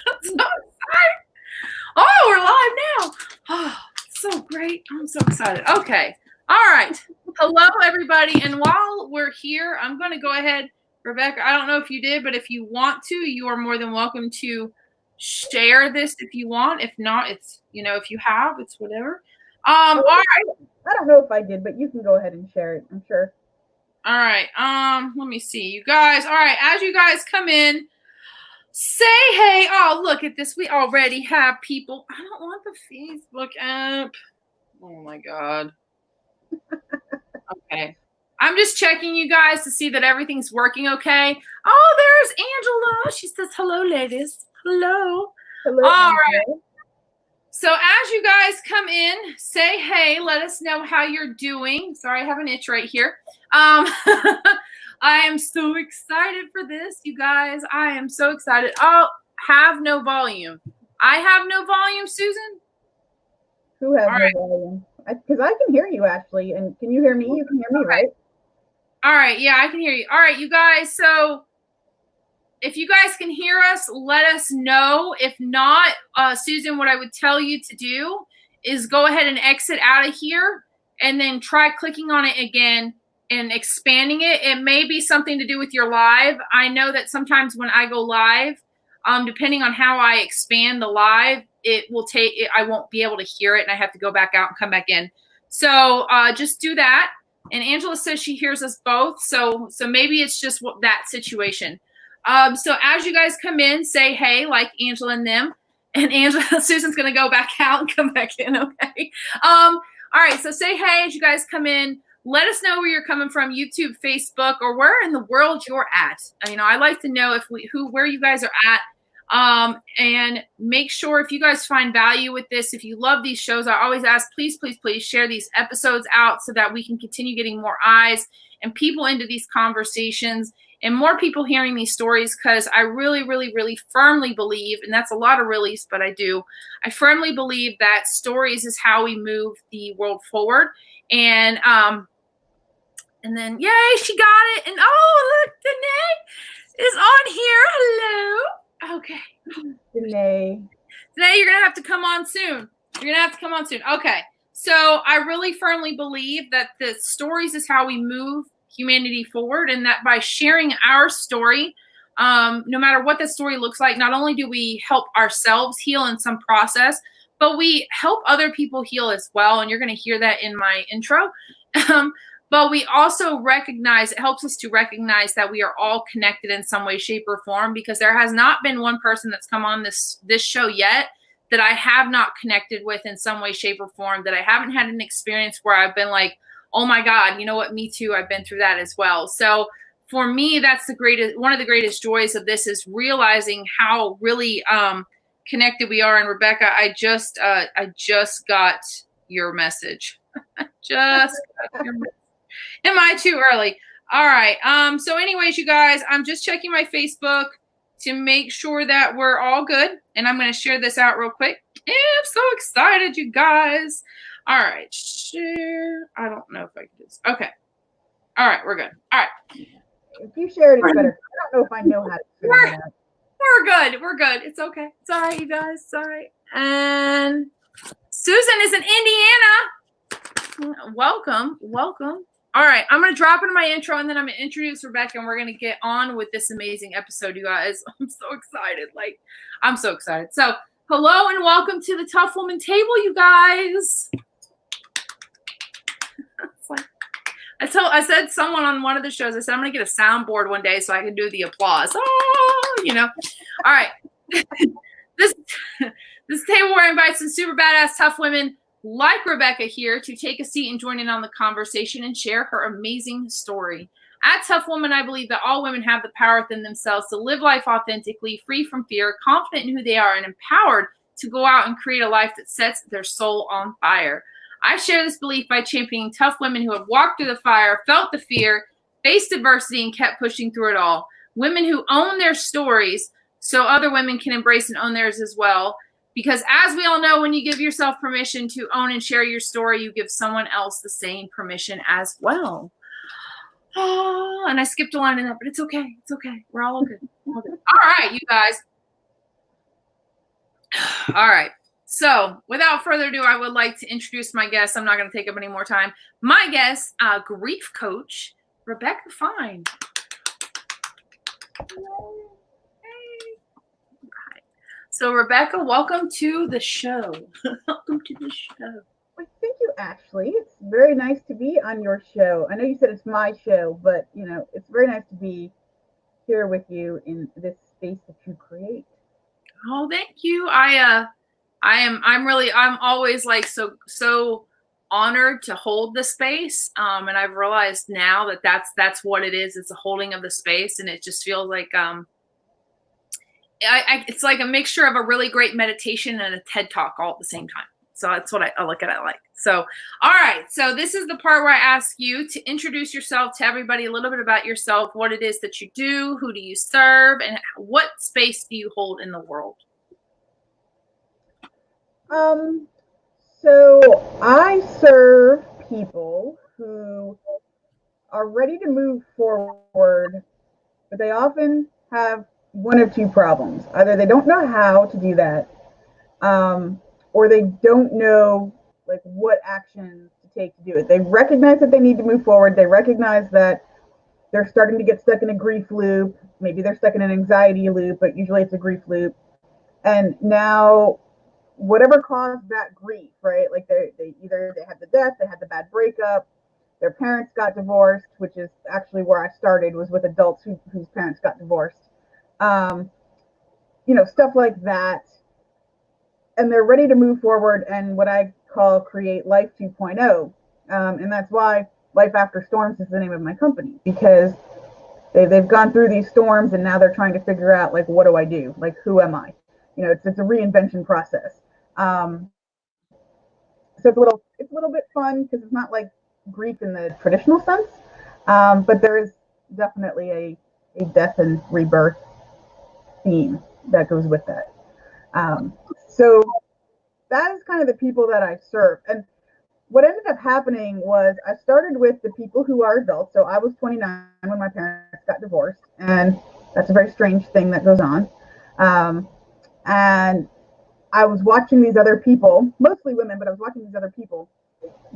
So excited. Oh, we're live now. Oh, so great. I'm so excited. Okay. All right. Hello, everybody. And while we're here, I'm going to go ahead. Rebecca, I don't know if you did, but if you want to, you are more than welcome to share this if you want. If not, it's, if you have, it's whatever. All right. I don't know if I did, but you can go ahead and share it, I'm sure. All right. Let me see. You guys. All right. As you guys come in, say hey. Oh, look at this. We already have people. I don't want the Facebook app. Oh my God. Okay. I'm just checking you guys to see that everything's working okay. Oh, there's Angela. She says, hello, ladies. Hello. Hello, All Angela. right. So as you guys come in, say hey. Let us know how you're doing. Sorry, I have an itch right here. I am so excited for this, you guys. I am so excited. Oh, have no volume. I have no volume, Susan? Who has no volume? Because I can hear you, actually. And can you hear me? You can hear me, right? All right. Yeah, I can hear you. All right, you guys. So if you guys can hear us, let us know. If not, Susan, what I would tell you to do is go ahead and exit out of here and then try clicking on it again and expanding it. It may be something to do with your live. I know that sometimes when I go live, depending on how I expand the live, it will take it. I won't be able to hear it and I have to go back out and come back in. So just do that. And Angela says she hears us both. So maybe it's just that situation. So as you guys come in, say hey, like Angela and them. And Angela, Susan's going to go back out and come back in, okay? All right, so say hey as you guys come in. Let us know where you're coming from, YouTube, Facebook, or where in the world you're at. I like to know where you guys are at. And make sure if you guys find value with this, if you love these shows, I always ask, please, please, please share these episodes out so that we can continue getting more eyes and people into these conversations and more people hearing these stories, because I really, really, really firmly believe, and that's a lot of reallies, but I firmly believe that stories is how we move the world forward. And then, yay, she got it. And oh, look, Danae is on here. Hello. Okay. Danae, you're going to have to come on soon. Okay. So I really firmly believe that the stories is how we move humanity forward, and that by sharing our story, no matter what the story looks like, not only do we help ourselves heal in some process, but we help other people heal as well. And you're going to hear that in my intro. But we also it helps us to recognize that we are all connected in some way, shape, or form, because there has not been one person that's come on this show yet that I have not connected with in some way, shape, or form, that I haven't had an experience where I've been like, oh my God, you know what? Me too. I've been through that as well. So for me, that's one of the greatest joys of this, is realizing how really connected we are. And Rebecca, I just got your message. Am I too early? All right. So anyways, you guys, I'm just checking my Facebook to make sure that we're all good. And I'm going to share this out real quick. I'm so excited, you guys. All right. Share. I don't know if I can do this. Okay. All right. We're good. All right. if you share it, it's better. I don't know if I know how to share it. We're good. We're good. It's okay. It's all right, you guys. It's all right. And Susan is in Indiana. Welcome. All right, I'm going to drop into my intro, and then I'm going to introduce Rebecca, and we're going to get on with this amazing episode, you guys. I'm so excited. I'm so excited. So, hello and welcome to the Tough Woman Table, you guys. I said someone on one of the shows, I said, I'm going to get a soundboard one day so I can do the applause. Oh, All right. This table where I invite some super badass tough women like Rebecca here to take a seat and join in on the conversation and share her amazing story. At Tough Woman, I believe that all women have the power within themselves to live life authentically, free from fear, confident in who they are, and empowered to go out and create a life that sets their soul on fire. I share this belief by championing tough women who have walked through the fire, felt the fear, faced adversity, and kept pushing through it all. Women who own their stories so other women can embrace and own theirs as well. Because as we all know, when you give yourself permission to own and share your story, you give someone else the same permission as well. Oh, and I skipped a line in that, but it's okay. It's okay. We're all good. All right, you guys. All right. So without further ado, I would like to introduce my guest. I'm not going to take up any more time. My guest, grief coach, Rebecca Fein. So Rebecca, welcome to the show. Welcome to the show. Well, thank you, Ashley. It's very nice to be on your show. I know you said it's my show, but it's very nice to be here with you in this space that you create. Oh, thank you. I'm always like so honored to hold the space. And I've realized now that that's what it is. It's a holding of the space, and it just feels like it's like a mixture of a really great meditation and a TED talk all at the same time. So that's what I look at it like. So, all right. So this is the part where I ask you to introduce yourself to everybody, a little bit about yourself, what it is that you do, who do you serve, and what space do you hold in the world? So I serve people who are ready to move forward, but they often have one of two problems. Either they don't know how to do that, or they don't know like what action to take to do it. They recognize that they need to move forward. They recognize that they're starting to get stuck in a grief loop. Maybe they're stuck in an anxiety loop, but usually it's a grief loop. And now whatever caused that grief, right? Like they either they had the death, they had the bad breakup, their parents got divorced, which is actually where I started, was with adults whose parents got divorced. Um, stuff like that. And they're ready to move forward and what I call create life 2.0. And that's why Life After Storms is the name of my company, because they've gone through these storms and now they're trying to figure out, like, what do I do? Like, who am I? It's a reinvention process. So it's a little bit fun because it's not like grief in the traditional sense, but there is definitely a death and rebirth theme that goes with that. So that is kind of the people that I serve. And what ended up happening was I started with the people who are adults. So I was 29 when my parents got divorced, and that's a very strange thing that goes on. And I was watching these other people, mostly women, but I was watching these other people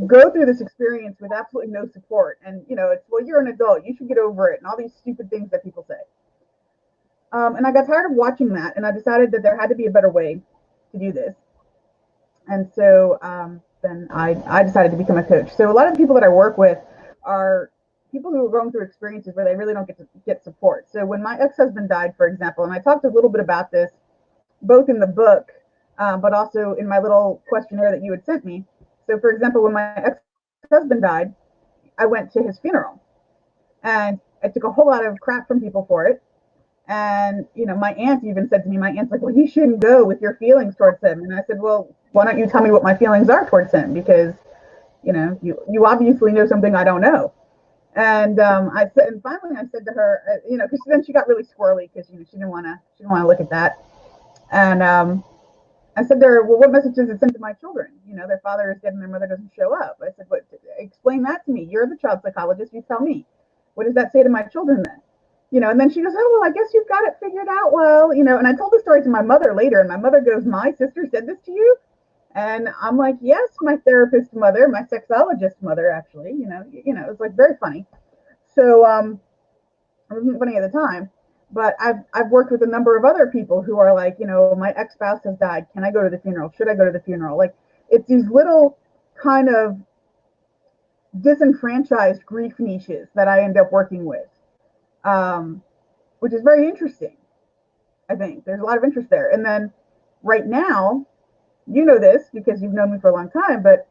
go through this experience with absolutely no support. And, it's, well, you're an adult, you should get over it, and all these stupid things that people say. And I got tired of watching that, and I decided that there had to be a better way to do this. And so then I decided to become a coach. So a lot of the people that I work with are people who are going through experiences where they really don't get support. So when my ex-husband died, for example, and I talked a little bit about this, both in the book, but also in my little questionnaire that you had sent me. So for example, when my ex-husband died, I went to his funeral, and I took a whole lot of crap from people for it. And, my aunt even said to me, my aunt's like, well, you shouldn't go with your feelings towards him. And I said, well, why don't you tell me what my feelings are towards him? Because, you obviously know something I don't know. And I said, and finally I said to her, because then she got really squirrely because, she didn't want to look at that. And I said to her, well, what message does it send to my children? Their father is dead and their mother doesn't show up. I said, what? Explain that to me. You're the child psychologist. You tell me. What does that say to my children then? And then she goes, oh, well, I guess you've got it figured out well, and I told the story to my mother later, and my mother goes, my sister said this to you? And I'm like, yes, my therapist mother, my sexologist mother, actually, it was like very funny. So it wasn't funny at the time, but I've worked with a number of other people who are like, my ex-spouse has died. Can I go to the funeral? Should I go to the funeral? Like, it's these little kind of disenfranchised grief niches that I end up working with. Which is very interesting. I think there's a lot of interest there. And then right now, this because you've known me for a long time, but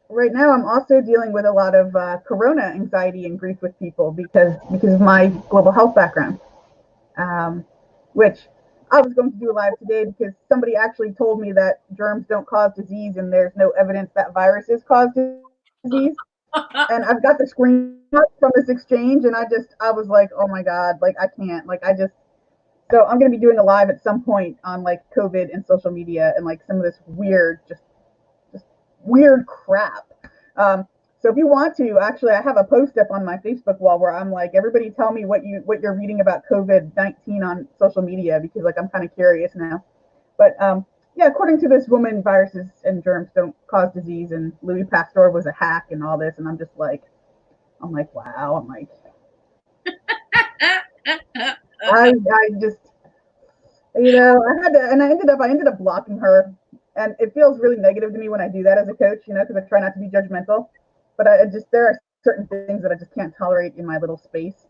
right now I'm also dealing with a lot of corona anxiety and grief with people because of my global health background, which I was going to do live today because somebody actually told me that germs don't cause disease and there's no evidence that viruses cause disease. And I've got the screenshot from this exchange, and I was like, oh my God, like I can't, like so I'm going to be doing a live at some point on like COVID and social media and like some of this weird, just weird crap. So if you want to, actually, I have a post up on my Facebook wall where I'm like, everybody tell me what you're reading about COVID-19 on social media, because like I'm kind of curious now. But Yeah, according to this woman, viruses and germs don't cause disease, and Louis Pasteur was a hack and all this, and I'm like, wow. I'm like, I just, I had to, and I ended up blocking her, and it feels really negative to me when I do that as a coach, because I try not to be judgmental, but there are certain things that I just can't tolerate in my little space,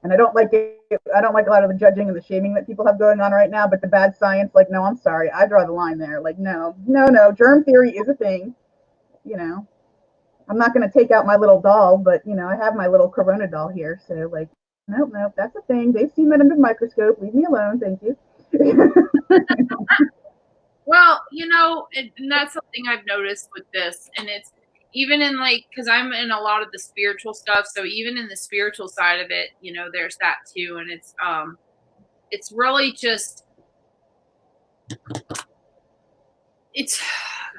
and I don't like it. I don't like a lot of the judging and the shaming that people have going on right now. But the bad science, like, no, I'm sorry, I draw the line there. Like, no, no, no, germ theory is a thing. You know, I'm not going to take out my little doll, but I have my little Corona doll here, so like, nope, nope, that's a thing. They've seen that under the microscope. Leave me alone, thank you. Well, and that's something I've noticed with this, and it's even in because I'm in a lot of the spiritual stuff, so even in the spiritual side of it, there's that too, and it's really just it's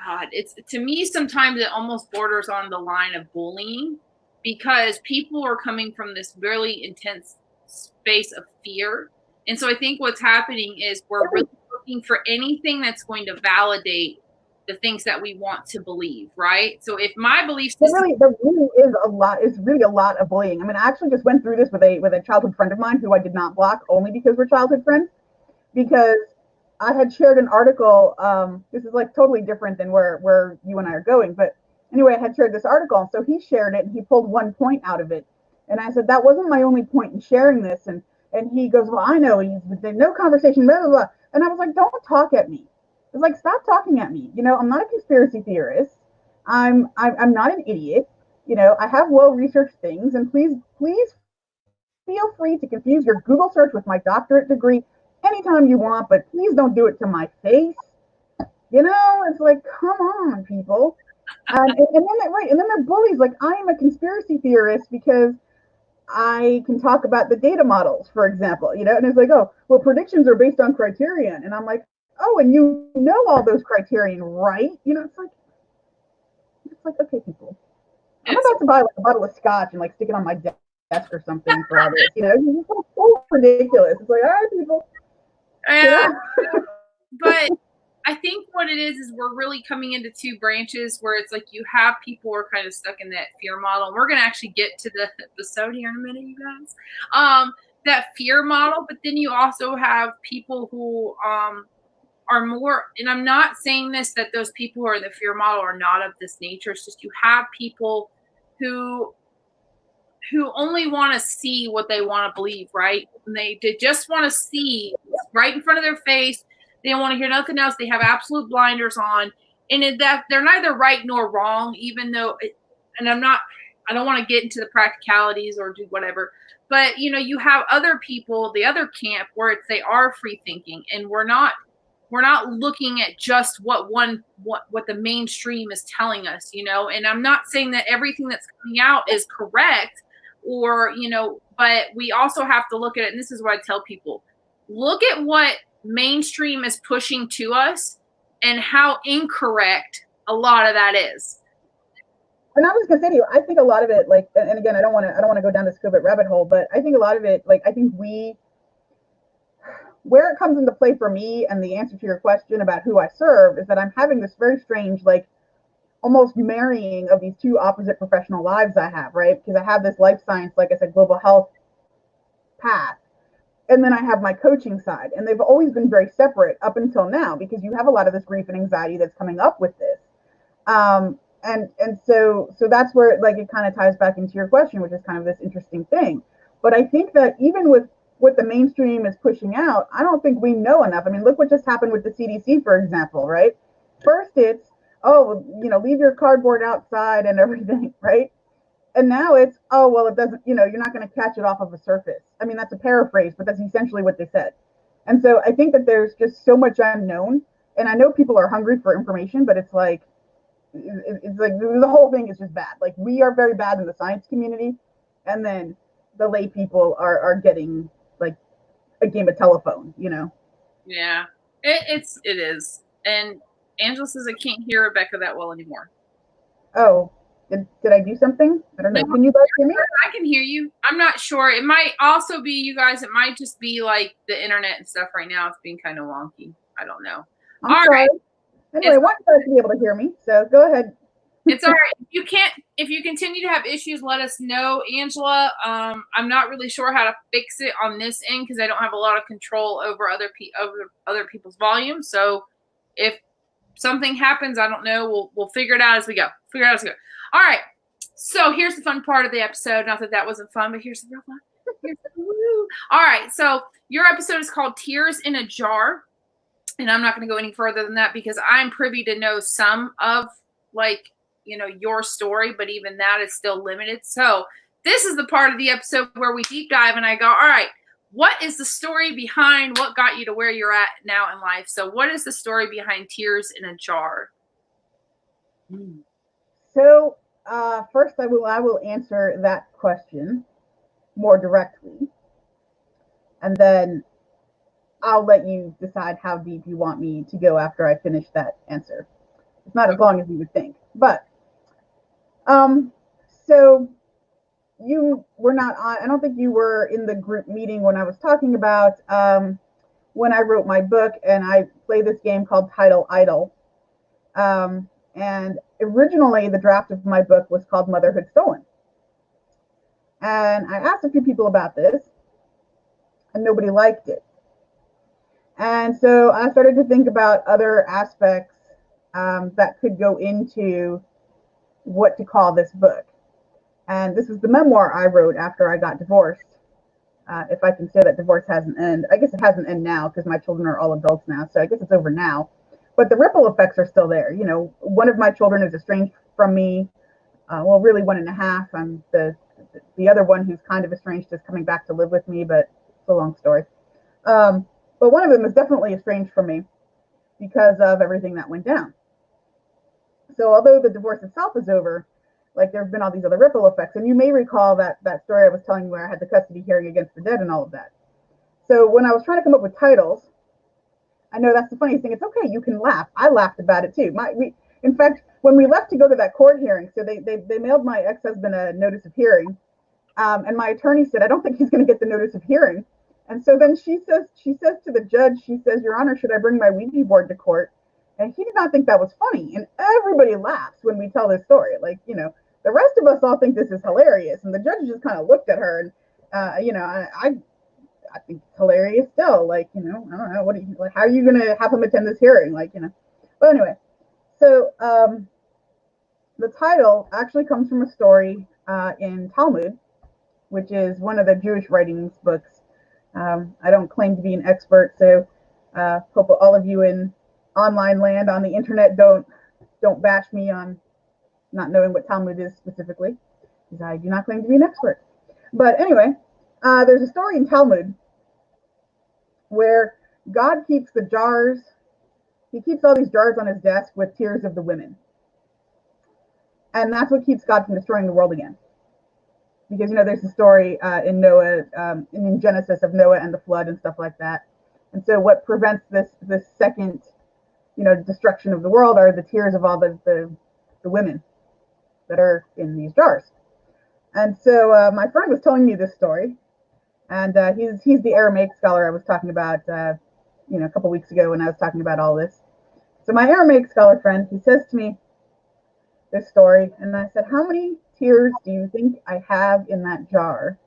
God, it's to me sometimes it almost borders on the line of bullying because people are coming from this really intense space of fear. And so I think what's happening is we're really looking for anything that's going to validate the things that we want to believe, right? So if my belief system there really is a lot. It's really a lot of bullying. I mean, I actually just went through this with a childhood friend of mine who I did not block only because we're childhood friends. Because I had shared an article. This is like totally different than where you and I are going, but anyway, I had shared this article, so he shared it and he pulled one point out of it, and I said that wasn't my only point in sharing this, and he goes, well, I know, there's no conversation, blah blah blah, and I was like, don't talk at me. It's like, stop talking at me. I'm not a conspiracy theorist. I'm not an idiot. I have well researched things, and please feel free to confuse your Google search with my doctorate degree anytime you want, but please don't do it to my face. It's like, come on, people. And then they're bullies. Like, I am a conspiracy theorist because I can talk about the data models, for example, and it's like, oh, well, predictions are based on criterion. And I'm like, oh, and you know all those criterion, right? It's like, okay, people. I'm about to buy like a bottle of scotch and like stick it on my desk or something for all this. It's so ridiculous. It's like, all right, people. But I think what it is we're really coming into two branches where it's like you have people who are kind of stuck in that fear model. And we're going to actually get to the episode here in a minute, you guys. That fear model, but then you also have people who are more, and I'm not saying this that those people who are in the fear model are not of this nature. It's just you have people who only want to see what they want to believe, right? And they just want to see right in front of their face. They don't want to hear nothing else. They have absolute blinders on, and that they're neither right nor wrong, even though, and I don't want to get into the practicalities or do whatever, but you have other people, the other camp where they are free thinking, and we're not looking at just what the mainstream is telling us, and I'm not saying that everything that's coming out is correct or, but we also have to look at it. And this is what I tell people, look at what mainstream is pushing to us and how incorrect a lot of that is. And I was gonna say to you, I think a lot of it, like, and again, I don't want to go down this COVID rabbit hole, but I think a lot of it, like, I think where it comes into play for me, and the answer to your question about who I serve, is that I'm having this very strange, like, almost marrying of these two opposite professional lives I have, right? Because I have this life science, like I said, global health path, and then I have my coaching side, and they've always been very separate up until now, because you have a lot of this grief and anxiety that's coming up with this. And so that's where, like, it kind of ties back into your question, which is kind of this interesting thing. But I think that even with what the mainstream is pushing out, I don't think we know enough. I mean, look what just happened with the CDC, for example, right? First it's, oh, leave your cardboard outside and everything, right? And now it's, oh, well, it doesn't, you're not going to catch it off of a surface. I mean, that's a paraphrase, but that's essentially what they said. And so I think that there's just so much unknown. And I know people are hungry for information, but it's like the whole thing is just bad. Like, we are very bad in the science community, and then the lay people are getting like a game of telephone, Yeah, it is. And Angela says I can't hear Rebecca that well anymore. Oh, did I do something? I don't know. Can you guys hear me? I can hear you. I'm not sure. It might also be you guys. It might just be like the internet and stuff right now. It's being kind of wonky. I don't know. I'm sorry. Anyway, I want you guys to be able to hear me, so go ahead. It's all right. If you continue to have issues, let us know, Angela. I'm not really sure how to fix it on this end because I don't have a lot of control over other people's volume. So if something happens, I don't know. We'll figure it out as we go. All right. So here's the fun part of the episode. Not that wasn't fun, but here's the real fun. All right. So your episode is called Tears in a Jar. And I'm not going to go any further than that because I'm privy to know some of your story, but even that is still limited. So this is the part of the episode where we deep dive and I go, all right, what is the story behind what got you to where you're at now in life? So what is the story behind Tears in a Jar? So first I will answer that question more directly. And then I'll let you decide how deep you want me to go after I finish that answer. It's not as long as you would think. But, so you were not on, I don't think you were in the group meeting when I was talking about when I wrote my book and I play this game called Title Idol. And originally the draft of my book was called Motherhood Stolen. And I asked a few people about this and nobody liked it. And so I started to think about other aspects that could go into what to call this book. And this is the memoir I wrote after I got divorced. If I can say that divorce has an end. I guess it has an end now because my children are all adults now. So I guess it's over now. But the ripple effects are still there. You know, one of my children is estranged from me. Well, really 1.5. I'm the other one who's kind of estranged is coming back to live with me, but it's a long story. But one of them is definitely estranged from me because of everything that went down. So although the divorce itself is over, like there have been all these other ripple effects. And you may recall that story I was telling you where I had the custody hearing against the dead and all of that. So when I was trying to come up with titles, I know that's the funny thing. It's okay. You can laugh. I laughed about it too. In fact, when we left to go to that court hearing, so they mailed my ex-husband a notice of hearing. And my attorney said, I don't think he's going to get the notice of hearing. And so then she says to the judge, she says, Your Honor, should I bring my Ouija board to court? And he did not think that was funny. And everybody laughs when we tell this story. Like, you know, the rest of us all think this is hilarious. And the judge just kind of looked at her and, I think it's hilarious still. Like, you know, I don't know. How are you going to have him attend this hearing? Like, you know. But anyway, so the title actually comes from a story in Talmud, which is one of the Jewish writings books. I don't claim to be an expert, so hope all of you in online land on the internet don't bash me on not knowing what Talmud is specifically, because I do not claim to be an expert. But anyway, there's a story in Talmud where God keeps the jars, he keeps all these jars on his desk with tears of the women. And that's what keeps God from destroying the world again. Because, you know, there's a story in Noah, in Genesis of Noah and the flood and stuff like that. And so what prevents this second, you know, destruction of the world are the tears of all the women that are in these jars. And so my friend was telling me this story, and he's the Aramaic scholar I was talking about, a couple weeks ago when I was talking about all this. So my Aramaic scholar friend, he says to me this story, and I said, how many tears do you think I have in that jar?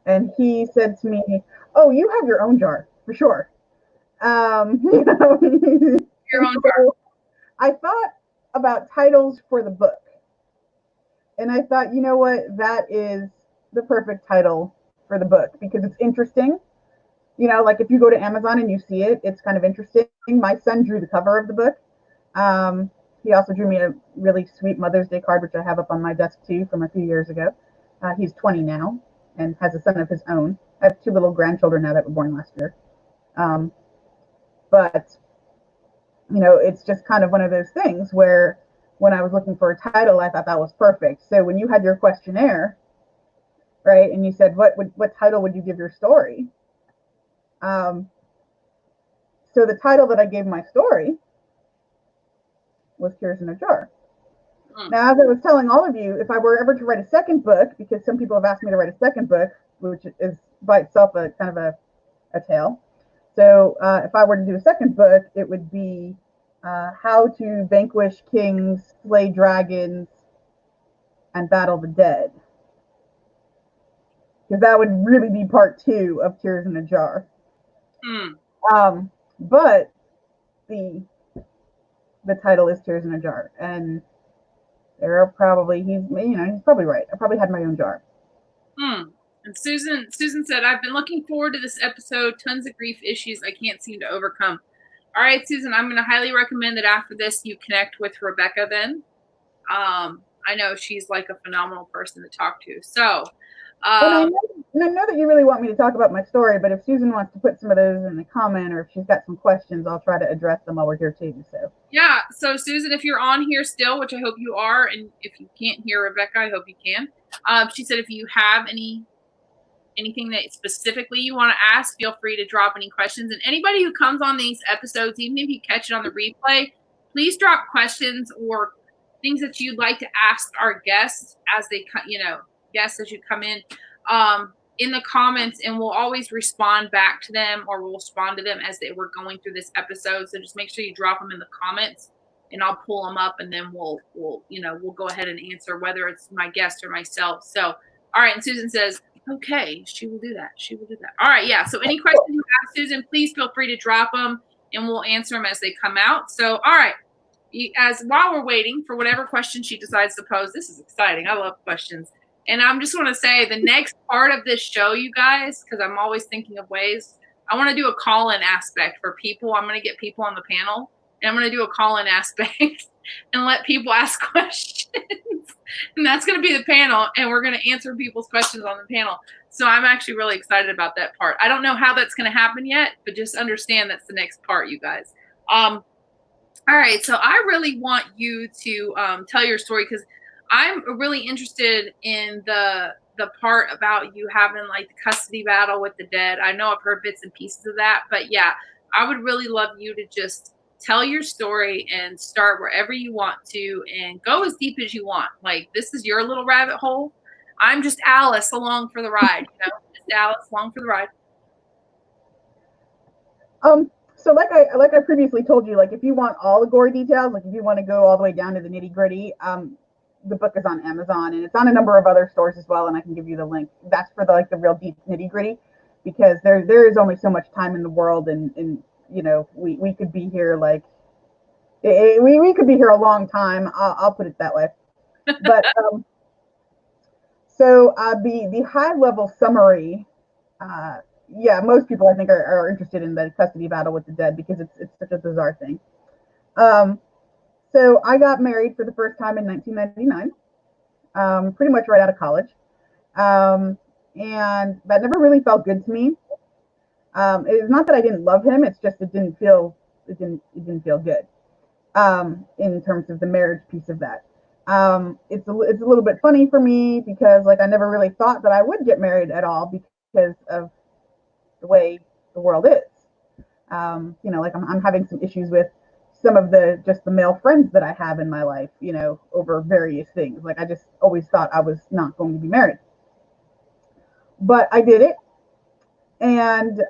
And he said to me, oh, you have your own jar for sure. Your own jar. I thought about titles for the book, and I thought, you know what, that is the perfect title for the book because it's interesting. You know, like if you go to Amazon and you see it, it's kind of interesting. My son drew the cover of the book. He also drew me a really sweet Mother's Day card, which I have up on my desk too from a few years ago. He's 20 now and has a son of his own. I have 2 little grandchildren now that were born last year. But, you know, it's just kind of one of those things where when I was looking for a title, I thought that was perfect. So when you had your questionnaire, right, and you said, what title would you give your story? So the title that I gave my story was Tears in a Jar. Now, as I was telling all of you, if I were ever to write a second book, because some people have asked me to write a second book, which is by itself a kind of a tale. So if I were to do a second book, it would be How to Vanquish Kings, Slay Dragons, and Battle the Dead. Because that would really be part 2 of Tears in a Jar. But the title is Tears in a Jar, and there are probably he's probably right. I probably had my own jar. And Susan said, I've been looking forward to this episode. Tons of grief issues I can't seem to overcome. All right, Susan, I'm going to highly recommend that after this you connect with Rebecca then. I know she's like a phenomenal person to talk to. So, I know that you really want me to talk about my story, but if Susan wants to put some of those in the comment, or if she's got some questions, I'll try to address them while we're here too. So yeah, so Susan, if you're on here still, which I hope you are, and if you can't hear Rebecca, I hope you can. She said if you have anything that specifically you want to ask, feel free to drop any questions. And anybody who comes on these episodes, even if you catch it on the replay, please drop questions or things that you'd like to ask our guests as they, guests as you come in the comments, and we'll always respond back to them, or we'll respond to them as we're going through this episode. So just make sure you drop them in the comments, and I'll pull them up, and then we'll go ahead and answer whether it's my guest or myself. So, all right. And Susan says, okay, she will do that. She will do that. All right. Yeah. So any questions you have, Susan, please feel free to drop them, and we'll answer them as they come out. So, all right. While we're waiting for whatever question she decides to pose, this is exciting. I love questions. And I'm just want to say the next part of this show, you guys, because I'm always thinking of ways, I want to do a call-in aspect for people. I'm going to get people on the panel, and I'm going to do a call-in aspect and let people ask questions. And that's going to be the panel, and we're going to answer people's questions on the panel. So I'm actually really excited about that part. I don't know how that's going to happen yet, but just understand that's the next part, you guys. All right, so I really want you to tell your story, because I'm really interested in the part about you having like the custody battle with the dead. I know I've heard bits and pieces of that, but yeah, I would really love you to just tell your story and start wherever you want to and go as deep as you want. Like, this is your little rabbit hole. I'm just Alice along for the ride, just Alice along for the ride. So like I previously told you, like if you want all the gory details, like if you want to go all the way down to the nitty gritty, the book is on Amazon, and it's on a number of other stores as well, and I can give you the link. That's for the real deep nitty gritty, because there is only so much time in the world, and we could be here we could be here a long time. I'll put it that way. But so the high level summary, most people I think are interested in the custody battle with the dead, because it's such a bizarre thing. So I got married for the first time in 1999, pretty much right out of college. And that never really felt good to me. It's not that I didn't love him, it's just it didn't feel good in terms of the marriage piece of that. It's a little bit funny for me, because I never really thought that I would get married at all, because of the way the world is. I'm having some issues with some of the male friends that I have in my life, over various things. I just always thought I was not going to be married. But I did it. And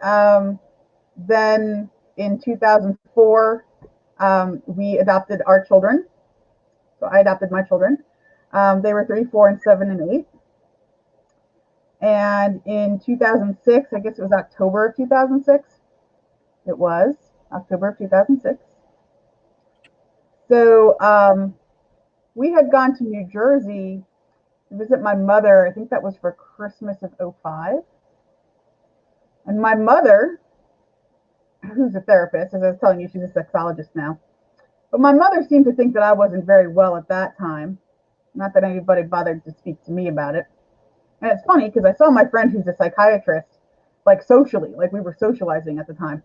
then in 2004, we adopted our children. So I adopted my children. They were 3, 4, and 7, and 8. And in 2006, I guess it was October of 2006. It was October of 2006. So we had gone to New Jersey to visit my mother. I think that was for Christmas of 2005. And my mother, who's a therapist, as I was telling you, she's a sexologist now. But my mother seemed to think that I wasn't very well at that time. Not that anybody bothered to speak to me about it. And it's funny, because I saw my friend who's a psychiatrist, socially, we were socializing at the time.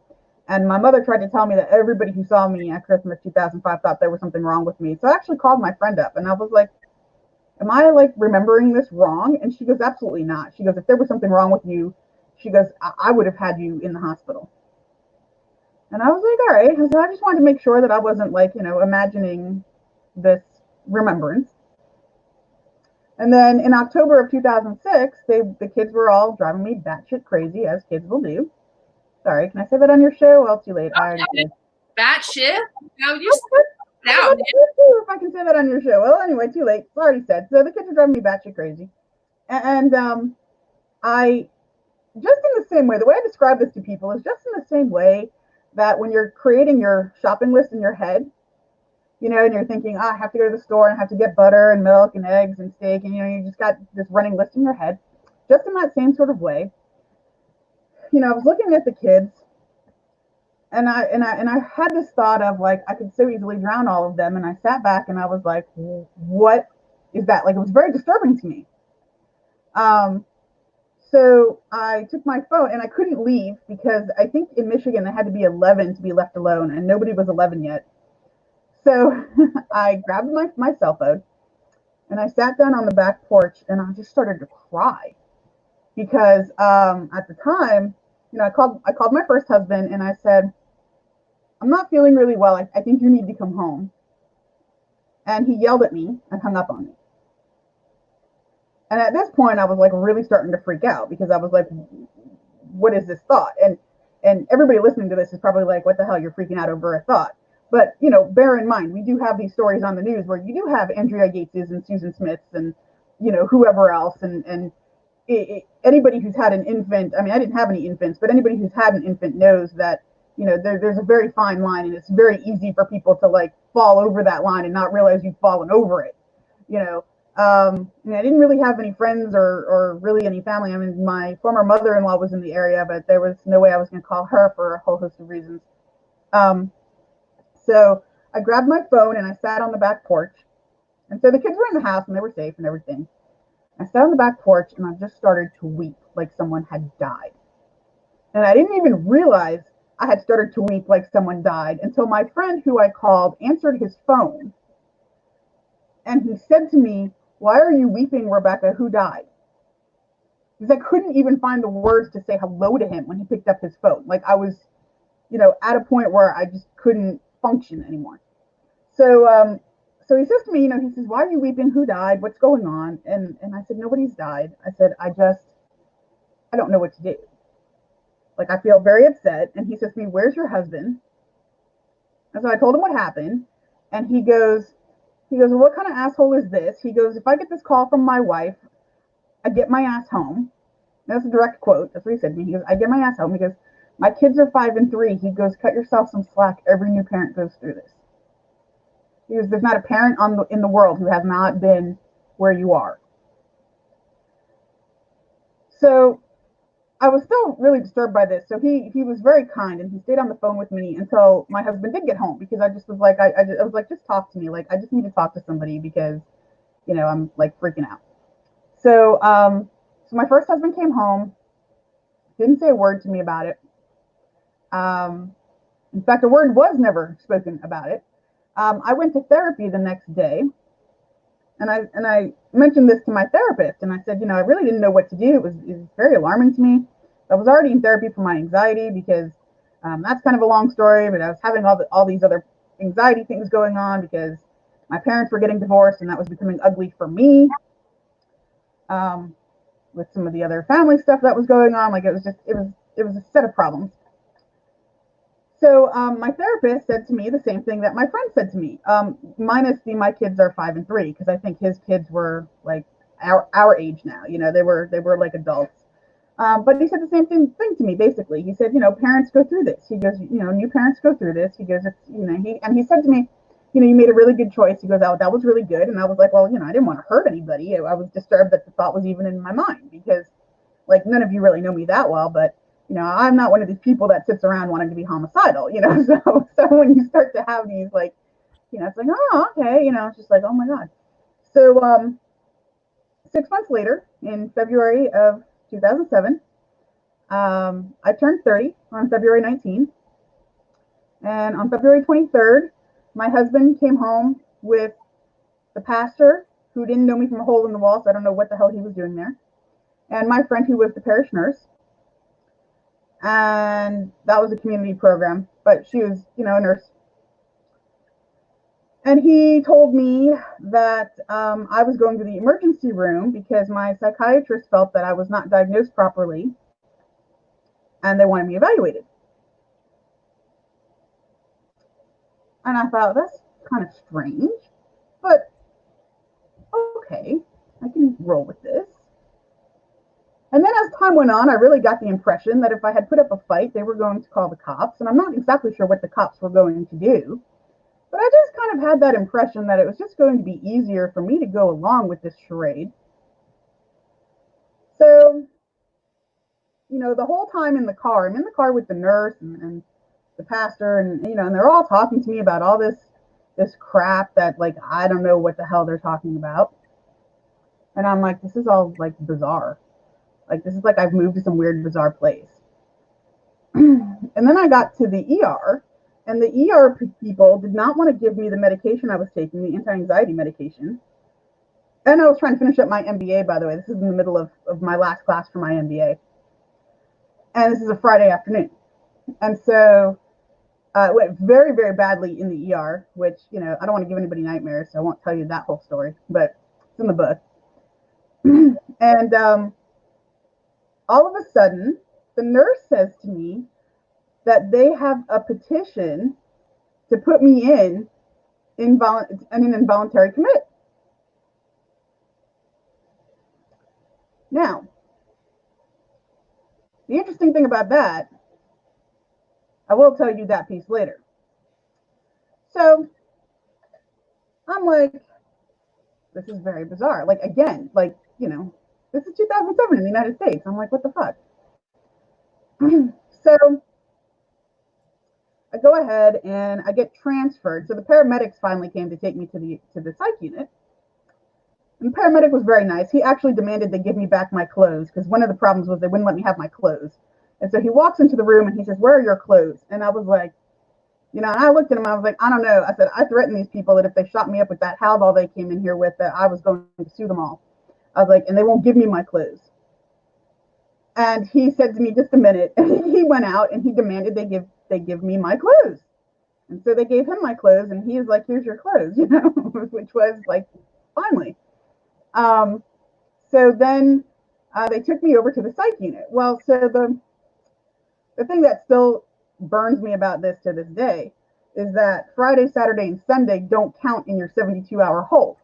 And my mother tried to tell me that everybody who saw me at Christmas 2005 thought there was something wrong with me. So I actually called my friend up, and I was like, am I remembering this wrong? And she goes, absolutely not. She goes, if there was something wrong with you, she goes, I would have had you in the hospital. And I was like, all right. So I just wanted to make sure that I wasn't imagining this remembrance. And then in October of 2006, the kids were all driving me batshit crazy, as kids will do. Sorry, can I say that on your show? Well, too late. I already did. batshit. You know, you just I out, man. if I can say that on your show. Well, anyway, too late. It's already said. So the kids are driving me batshit crazy, and I just in the same way. The way I describe this to people is just in the same way that when you're creating your shopping list in your head, you know, and you're thinking, I have to go to the store and I have to get butter and milk and eggs and steak, and you know, you just got this running list in your head. Just in that same sort of way, you know, I was looking at the kids, and I had this thought of like I could so easily drown all of them, and I sat back and I was like, what is that? Like it was very disturbing to me. Um, so I took my phone and I couldn't leave because I think in Michigan they had to be 11 to be left alone, and nobody was 11 yet. So I grabbed my cell phone and I sat down on the back porch and I just started to cry because at the time, you know, I called my first husband and I said, I'm not feeling really well. I think you need to come home. And he yelled at me and hung up on me. And at this point, I was like really starting to freak out because I was like, what is this thought? And everybody listening to this is probably like, what the hell, you're freaking out over a thought. But, you know, bear in mind, we do have these stories on the news where you do have Andrea Yateses and Susan Smiths and, you know, whoever else. And anybody who's had an infant, I mean, I didn't have any infants, but anybody who's had an infant knows that, you know, there's a very fine line, and it's very easy for people to like fall over that line and not realize you've fallen over it, you know. And I didn't really have any friends or really any family. I mean, my former mother-in-law was in the area, but there was no way I was going to call her for a whole host of reasons. So I grabbed my phone and I sat on the back porch. And so the kids were in the house and they were safe and everything. I sat on the back porch and I just started to weep like someone had died. And I didn't even realize I had started to weep like someone died until my friend who I called answered his phone. And he said to me, why are you weeping, Rebecca? Who died? Because I couldn't even find the words to say hello to him when he picked up his phone. Like I was, you know, at a point where I just couldn't function anymore. So so he says to me, you know, he says, why are you weeping? Who died? What's going on? And I said, nobody's died. I said, I don't know what to do. Like, I feel very upset. And he says to me, where's your husband? And so I told him what happened. And he goes, well, what kind of asshole is this? He goes, if I get this call from my wife, I get my ass home. That's a direct quote. That's what he said to me. He goes, I get my ass home. He goes, my kids are 5 and 3. He goes, cut yourself some slack. Every new parent goes through this. He goes, there's not a parent in the world who has not been where you are. So I was still really disturbed by this. So he was very kind, and he stayed on the phone with me until my husband did get home, because I just was like, I was like, just talk to me. Like, I just need to talk to somebody because, you know, I'm like freaking out. So, so my first husband came home, didn't say a word to me about it. In fact, a word was never spoken about it. I went to therapy the next day, and I mentioned this to my therapist, and I said, you know, I really didn't know what to do. It was very alarming to me. I was already in therapy for my anxiety because that's kind of a long story, but I was having all these other anxiety things going on because my parents were getting divorced, and that was becoming ugly for me. With some of the other family stuff that was going on, like it was a set of problems. So my therapist said to me the same thing that my friend said to me, minus my kids are 5 and 3, because I think his kids were like our age now. You know, they were like adults. But he said the same thing to me, basically. He said, you know, parents go through this. He goes, you know, new parents go through this. He goes, it's, you know, he said to me, you know, you made a really good choice. He goes, oh, that was really good. And I was like, well, you know, I didn't want to hurt anybody. I was disturbed that the thought was even in my mind, because like none of you really know me that well, but you know, I'm not one of these people that sits around wanting to be homicidal, you know. So when you start to have these, like, you know, it's like, oh, okay, you know, it's just like, oh my God. So 6 months later, in February of 2007, I turned 30 on February 19th. And on February 23rd, my husband came home with the pastor, who didn't know me from a hole in the wall, so I don't know what the hell he was doing there, and my friend, who was the parish nurse. And that was a community program, but she was, you know, a nurse. And he told me that I was going to the emergency room because my psychiatrist felt that I was not diagnosed properly, and they wanted me evaluated. And I thought, that's kind of strange, but okay, I can roll with this. And then as time went on, I really got the impression that if I had put up a fight, they were going to call the cops. And I'm not exactly sure what the cops were going to do. But I just kind of had that impression that it was just going to be easier for me to go along with this charade. So, the whole time in the car, I'm in the car with the nurse and the pastor, and and they're all talking to me about all this crap that, like, I don't know what the hell they're talking about. And I'm like, this is all like bizarre. Like, this is like I've moved to some weird, bizarre place. And then I got to the ER, and the ER people did not want to give me the medication I was taking, the anti-anxiety medication. And I was trying to finish up my MBA, by the way. This is in the middle of my last class for my MBA. And this is a Friday afternoon. And so it went very, very badly in the ER, which, I don't want to give anybody nightmares, so I won't tell you that whole story, but it's in the book. And all of a sudden, the nurse says to me that they have a petition to put me in an involuntary commit. Now, the interesting thing about that, I will tell you that piece later. So I'm like, this is very bizarre. Like, again, like, this is 2007 in the United States. I'm like, what the fuck? So I go ahead and I get transferred. So the paramedics finally came to take me to the psych unit. And the paramedic was very nice. He actually demanded they give me back my clothes, because one of the problems was they wouldn't let me have my clothes. And so he walks into the room and he says, "Where are your clothes?" And I was like, and I looked at him, I was like, I don't know. I said, I threatened these people that if they shot me up with that Haldol they came in here with, that I was going to sue them all. I was like, and they won't give me my clothes. And he said to me, just a minute. And he went out and he demanded they give me my clothes. And so they gave him my clothes, and he was like, here's your clothes, which was like, finally. So then they took me over to the psych unit. Well, so the thing that still burns me about this to this day is that Friday, Saturday, and Sunday don't count in your 72-hour hold.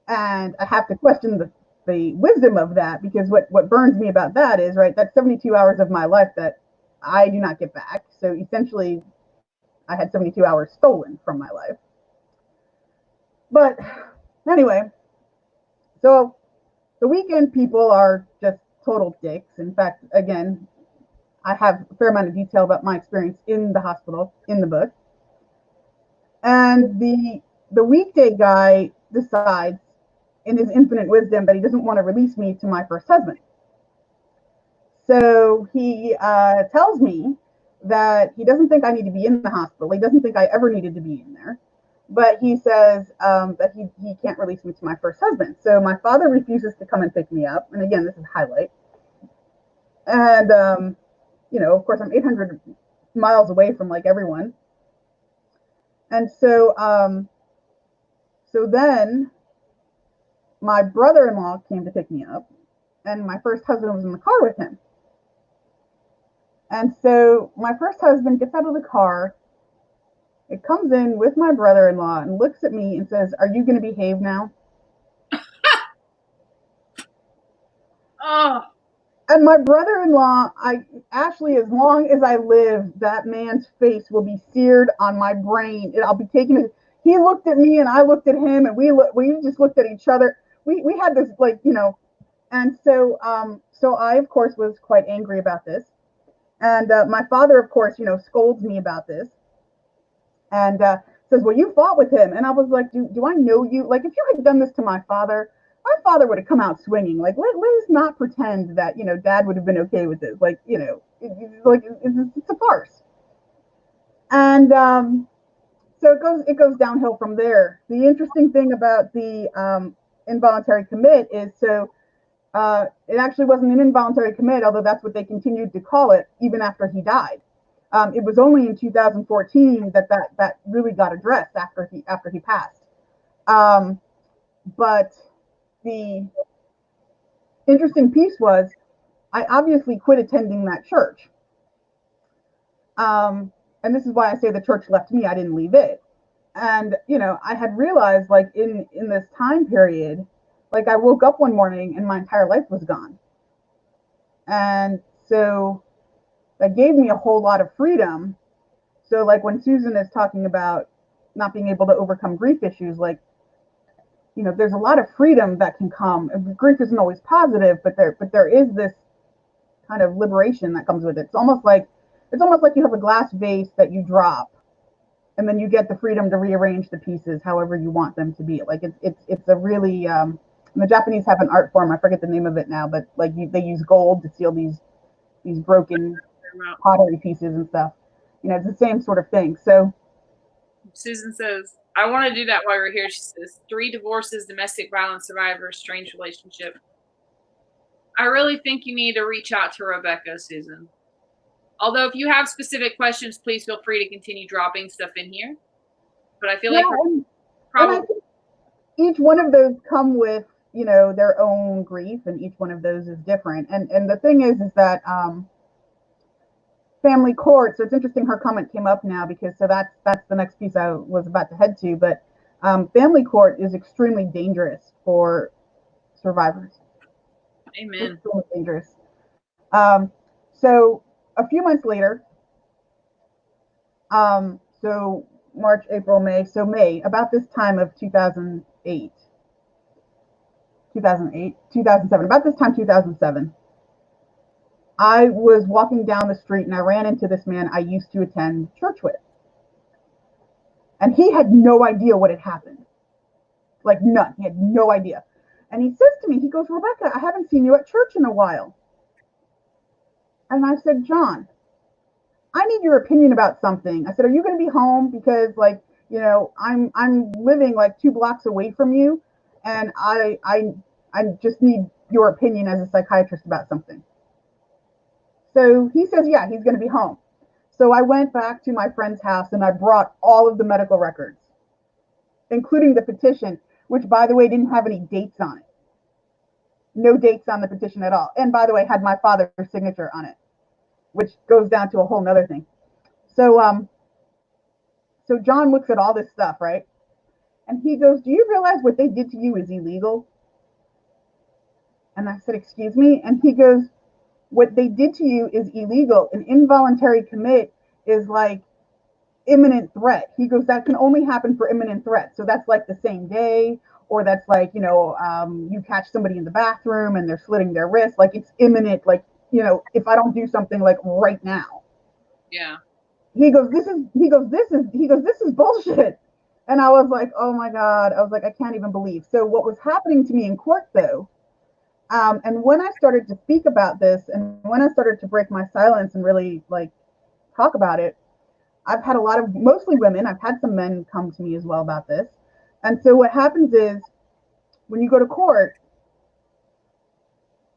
And I have to question the wisdom of that, because what burns me about that is, right, that's 72 hours of my life that I do not get back. So essentially, I had 72 hours stolen from my life. But anyway, so the weekend people are just total dicks. In fact, again, I have a fair amount of detail about my experience in the hospital in the book. And the weekday guy decides, in his infinite wisdom, that he doesn't want to release me to my first husband. So he tells me that he doesn't think I need to be in the hospital. He doesn't think I ever needed to be in there. But he says that he can't release me to my first husband. So my father refuses to come and pick me up. And again, this is highlight. And, of course, I'm 800 miles away from, like, everyone. And so then my brother-in-law came to pick me up, and my first husband was in the car with him. And so my first husband gets out of the car, it comes in with my brother-in-law and looks at me and says, "Are you going to behave now?" Oh. And my brother-in-law, Ashley, as long as I live, that man's face will be seared on my brain. I'll be taking it. He looked at me and I looked at him, and we just looked at each other. We had this, like, and so I, of course, was quite angry about this. And my father, of course, scolds me about this and says, "Well, you fought with him." And I was like, do I know you? Like, if you had done this to my father would have come out swinging. Like, let's not pretend that, Dad would have been okay with this. Like, it's a farce. And so it goes downhill from there. The interesting thing about the involuntary commit is, so it actually wasn't an involuntary commit, although that's what they continued to call it even after he died. It was only in 2014 that really got addressed after he passed. But the interesting piece was, I obviously quit attending that church. And this is why I say the church left me, I didn't leave it. And, you know, I had realized, like, in this time period, like, I woke up one morning and my entire life was gone. And so that gave me a whole lot of freedom. So, like, when Susan is talking about not being able to overcome grief issues, like, you know, there's a lot of freedom that can come. Grief isn't always positive, but there is this kind of liberation that comes with it. It's almost like you have a glass vase that you drop, and then you get the freedom to rearrange the pieces however you want them to be. Like, it's a really the Japanese have an art form, I forget the name of it now, but like they use gold to seal these broken pottery pieces and stuff. You know, it's the same sort of thing. So Susan says, I want to do that while we're here. She says, 3 divorces, domestic violence survivors, strange relationship. I really think you need to reach out to Rebecca, Susan. Although if you have specific questions, please feel free to continue dropping stuff in here. But I feel like probably and I think each one of those come with, you know, their own grief, and each one of those is different. And the thing is that family court. So it's interesting her comment came up now, because so that's the next piece I was about to head to. But family court is extremely dangerous for survivors. Amen. Extremely dangerous. So a few months later, so March, April, May, so May, about this time of 2007, about this time, 2007, I was walking down the street and I ran into this man I used to attend church with. And he had no idea what had happened. Like, none. He had no idea. And he says to me, he goes, Rebecca, I haven't seen you at church in a while. And I said, John, I need your opinion about something. I said, are you going to be home? Because, like, you know, I'm living like 2 blocks away from you, and I just need your opinion as a psychiatrist about something. So he says, yeah, he's going to be home. So I went back to my friend's house and I brought all of the medical records, including the petition, which, by the way, didn't have any dates on it. No dates on the petition at all. And by the way, had my father's signature on it, which goes down to a whole nother thing. So so John looks at all this stuff, right? And he goes, do you realize what they did to you is illegal? And I said, excuse me? And he goes, what they did to you is illegal. An involuntary commit is like imminent threat. He goes, that can only happen for imminent threat. So that's like the same day, or that's like, you know, you catch somebody in the bathroom and they're slitting their wrist. Like, it's imminent. Like, you know, if I don't do something like right now. Yeah. He goes, this is bullshit. And I was like, oh my God. I was like, I can't even believe. So what was happening to me in court, though, and when I started to speak about this, and when I started to break my silence and really like talk about it, I've had a lot of, mostly women, I've had some men come to me as well about this. And so what happens is, when you go to court,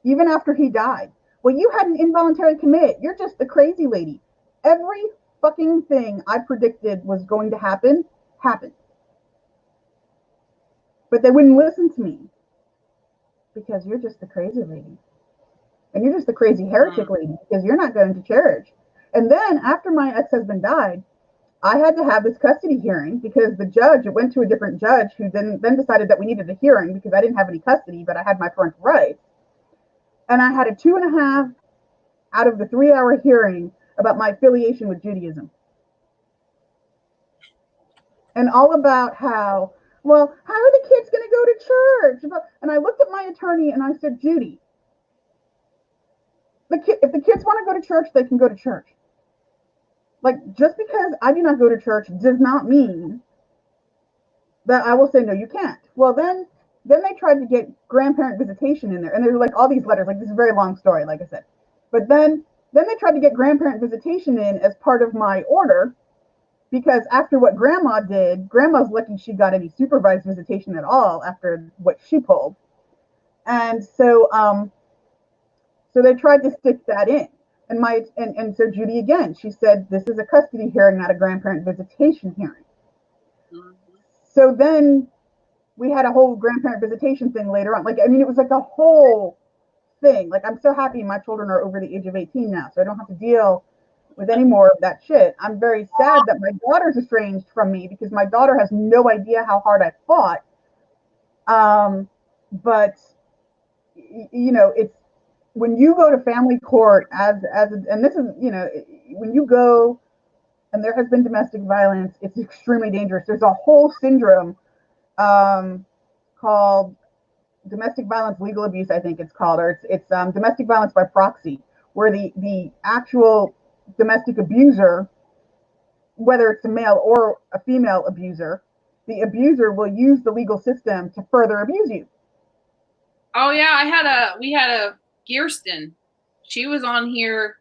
even after he died, well, you had an involuntary commit. You're just the crazy lady. Every fucking thing I predicted was going to happen, happened. But they wouldn't listen to me, because you're just the crazy lady. And you're just the crazy heretic lady, because you're not going to church. And then after my ex-husband died, I had to have this custody hearing, because the judge, it went to a different judge, who then decided that we needed a hearing because I didn't have any custody, but I had my parental rights. And I had a 2.5 out of the 3-hour hearing about my affiliation with Judaism. And all about how, well, how are the kids going to go to church? And I looked at my attorney and I said, Judy, if the kids want to go to church, they can go to church. Like, just because I do not go to church does not mean that I will say, no, you can't. Well, then they tried to get grandparent visitation in there. And there were like all these letters, like, this is a very long story, like I said. But then they tried to get grandparent visitation in as part of my order, because after what grandma did, grandma's lucky she got any supervised visitation at all after what she pulled. And so, so they tried to stick that in. And so Judy, again, she said, this is a custody hearing, not a grandparent visitation hearing. Mm-hmm. So then we had a whole grandparent visitation thing later on. Like, I mean, it was like a whole thing. Like, I'm so happy my children are over the age of 18 now, so I don't have to deal with any more of that shit. I'm very sad that my daughter's estranged from me because my daughter has no idea how hard I fought. But you know, it's when you go to family court and this is, you know, when you go and there has been domestic violence, it's extremely dangerous. There's a whole syndrome called domestic violence legal abuse, I think it's called, or it's domestic violence by proxy, where the actual domestic abuser, whether it's a male or a female abuser, the abuser will use the legal system to further abuse you. Oh yeah, we had a Kirsten. She was on here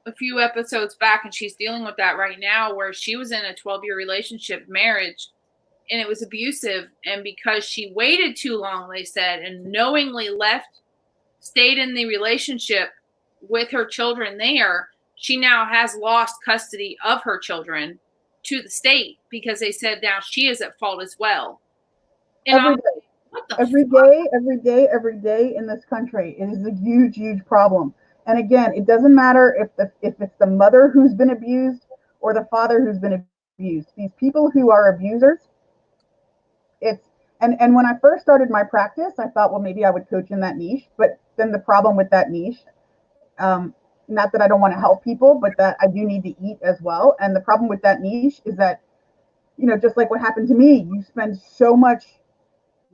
a few episodes back, and she's dealing with that right now, where she was in a 12-year relationship marriage, and it was abusive. And because she waited too long, they said, and knowingly stayed in the relationship with her children there, she now has lost custody of her children to the state because they said now she is at fault as well. And every day in this country, it is a huge, huge problem. And again, it doesn't matter if it's the mother who's been abused or the father who's been abused. These people who are abusers, and when I first started my practice, I thought, well, maybe I would coach in that niche. But then the problem with that niche, not that I don't want to help people, but that I do need to eat as well. And the problem with that niche is that, you know, just like what happened to me, you spend so much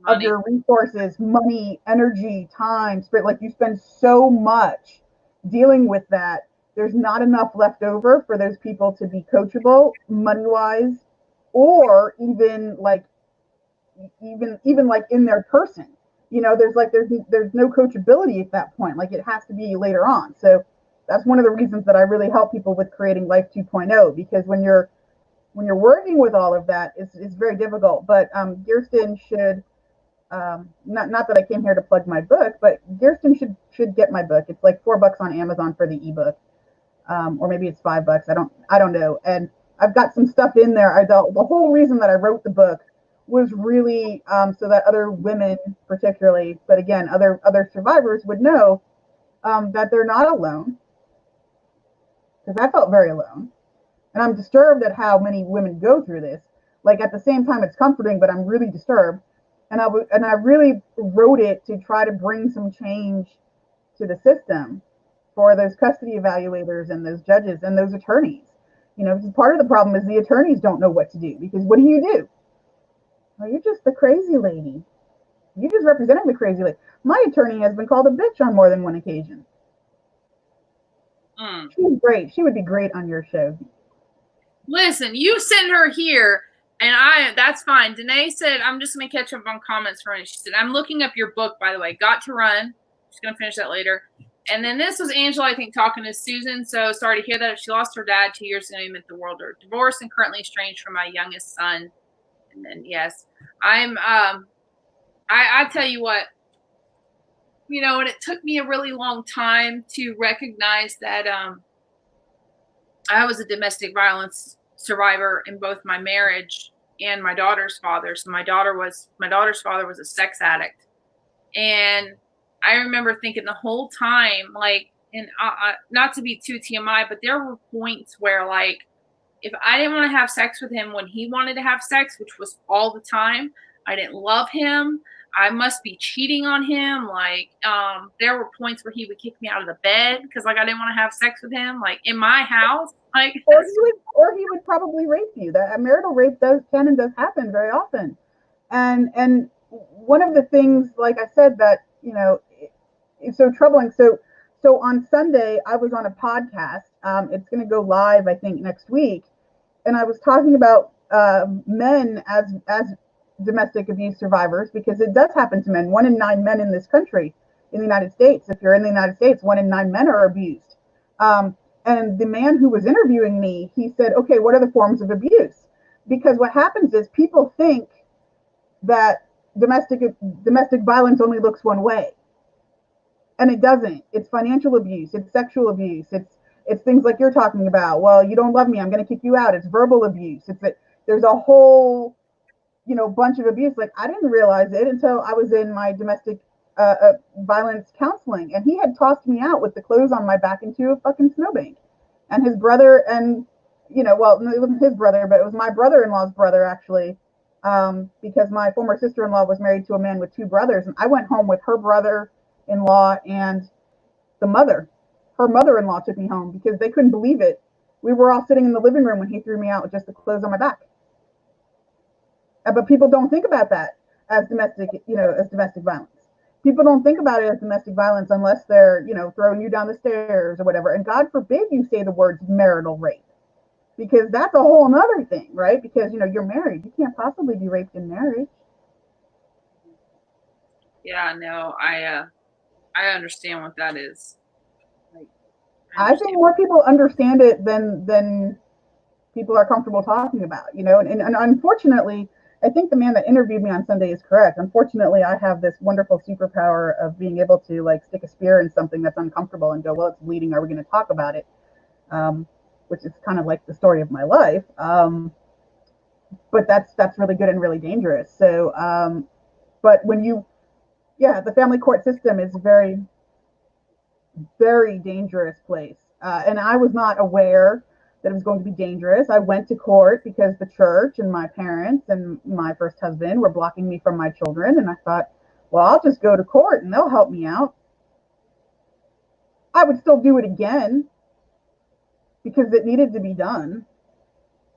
money of your resources, money, energy, time, spirit, like you spend so much dealing with that. There's not enough left over for those people to be coachable money-wise, or even like in their person. You know, there's no coachability at that point. Like it has to be later on. So that's one of the reasons that I really help people with creating Life 2.0, because when you're working with all of that, it's very difficult. But Kirsten should, not that I came here to plug my book, but Kirsten should get my book. It's like $4 on Amazon for the ebook, or maybe it's $5. I don't know. And I've got some stuff in there. The whole reason that I wrote the book was really so that other women, particularly, but again, other survivors would know that they're not alone. Because I felt very alone, and I'm disturbed at how many women go through this. Like at the same time, it's comforting, but I'm really disturbed. And I really wrote it to try to bring some change to the system for those custody evaluators and those judges and those attorneys. You know, part of the problem is the attorneys don't know what to do, because what do? Well, you're just the crazy lady. You're just representing the crazy lady. My attorney has been called a bitch on more than one occasion. She's great. She would be great on your show. Listen, you send her here, and that's fine. Danae said, I'm just going to catch up on comments for her. She said, I'm looking up your book, by the way, Got to Run. She's going to finish that later. And then this was Angela, I think, talking to Susan. So sorry to hear that. She lost her dad 2 years ago. He meant the world to her. Divorced and currently estranged from my youngest son. And then, yes, I tell you what, you know, and it took me a really long time to recognize that I was a domestic violence survivor in both my marriage and my daughter's father. So my daughter's father was a sex addict. And I remember thinking the whole time, like, and not to be too TMI, but there were points where, like, if I didn't want to have sex with him when he wanted to have sex, which was all the time, I didn't love him. I must be cheating on him. Like, there were points where he would kick me out of the bed because, like, I didn't want to have sex with him, like, in my house. Like, or he would probably rape you. That marital rape does happen very often. And one of the things, like I said, that, you know, it's so troubling. So on Sunday, I was on a podcast. It's going to go live, I think, next week. And I was talking about men as domestic abuse survivors, because it does happen to men. 1 in 9 men in this country, in the United States, if you're in the United States, 1 in 9 men are abused. And the man who was interviewing me, he said, okay, what are the forms of abuse? Because what happens is people think that domestic violence only looks one way. And it doesn't. It's financial abuse. It's sexual abuse. It's things like you're talking about. Well, you don't love me, I'm going to kick you out. It's verbal abuse. There's a whole, you know, bunch of abuse. Like, I didn't realize it until I was in my domestic violence counseling, and he had tossed me out with the clothes on my back into a fucking snowbank. And his brother and, well, it wasn't his brother, but it was my brother-in-law's brother, actually, because my former sister-in-law was married to a man with two brothers. And I went home with her brother-in-law and the mother. Her mother-in-law took me home because they couldn't believe it. We were all sitting in the living room when he threw me out with just the clothes on my back. But people don't think about that as domestic violence. People don't think about it as domestic violence unless they're, throwing you down the stairs or whatever. And God forbid you say the words marital rape, because that's a whole nother thing, right? Because, you're married. You can't possibly be raped in marriage. Yeah, no, I understand what that is. I think more people understand it than people are comfortable talking about, and unfortunately, I think the man that interviewed me on Sunday is correct. Unfortunately, I have this wonderful superpower of being able to stick a spear in something that's uncomfortable and go, well, it's bleeding. Are we going to talk about it? Which is kind of like the story of my life. But that's really good and really dangerous. So, but the family court system is a very, very dangerous place. And I was not aware that it was going to be dangerous. I went to court because the church and my parents and my first husband were blocking me from my children. And I thought, well, I'll just go to court and they'll help me out. I would still do it again because it needed to be done,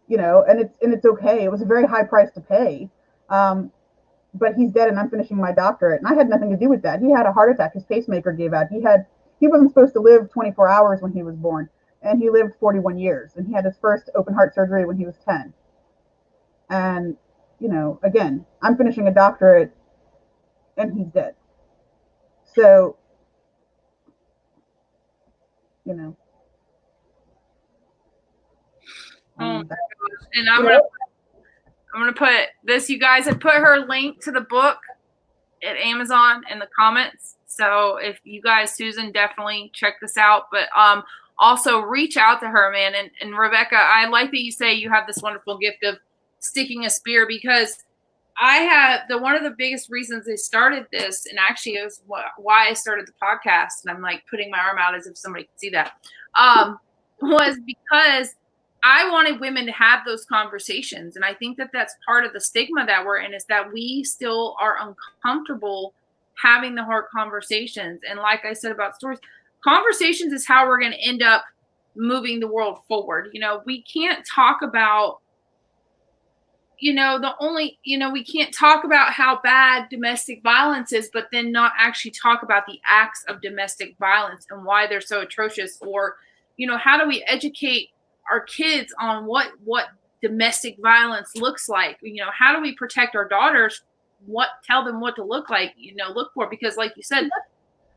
and it's okay. It was a very high price to pay. But he's dead and I'm finishing my doctorate. And I had nothing to do with that. He had a heart attack. His pacemaker gave out. He wasn't supposed to live 24 hours when he was born. And he lived 41 years. And he had his first open heart surgery when he was 10. And, again, I'm finishing a doctorate and he's dead. So, Oh my gosh. And I'm gonna put this. You guys have put her link to the book at Amazon in the comments. So if you guys, Susan, definitely check this out. But also reach out to her, man. And Rebecca, I like that you say you have this wonderful gift of sticking a spear, because I had one of the biggest reasons I started this, and actually it was why I started the podcast, and I'm like putting my arm out as if somebody could see that, was because I wanted women to have those conversations. And I think that that's part of the stigma that we're in, is that we still are uncomfortable having the hard conversations. And like I said about stories, conversations is how we're going to end up moving the world forward. We can't talk about, we can't talk about how bad domestic violence is, but then not actually talk about the acts of domestic violence and why they're so atrocious. Or, how do we educate our kids on what domestic violence looks like? How do we protect our daughters? Tell them what to look for, because like you said,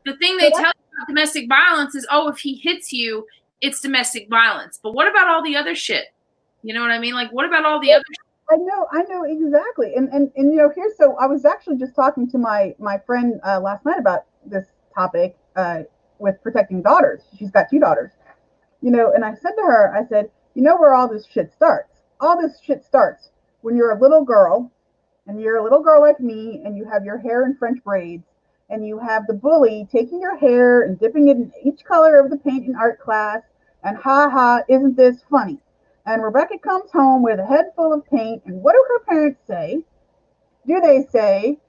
the thing they tell you about domestic violence is, oh, if he hits you, it's domestic violence. But what about all the other shit? You know what I mean? Like, what about all the other shit? I know exactly. And so I was actually just talking to my friend last night about this topic with protecting daughters. She's got two daughters. And I said to her, I said, where all this shit starts? All this shit starts when you're a little girl, and you're a little girl like me, and you have your hair in French braids, and you have the bully taking your hair and dipping it in each color of the paint in art class, and ha ha, isn't this funny? And Rebecca comes home with a head full of paint, and what do her parents say? Do they say,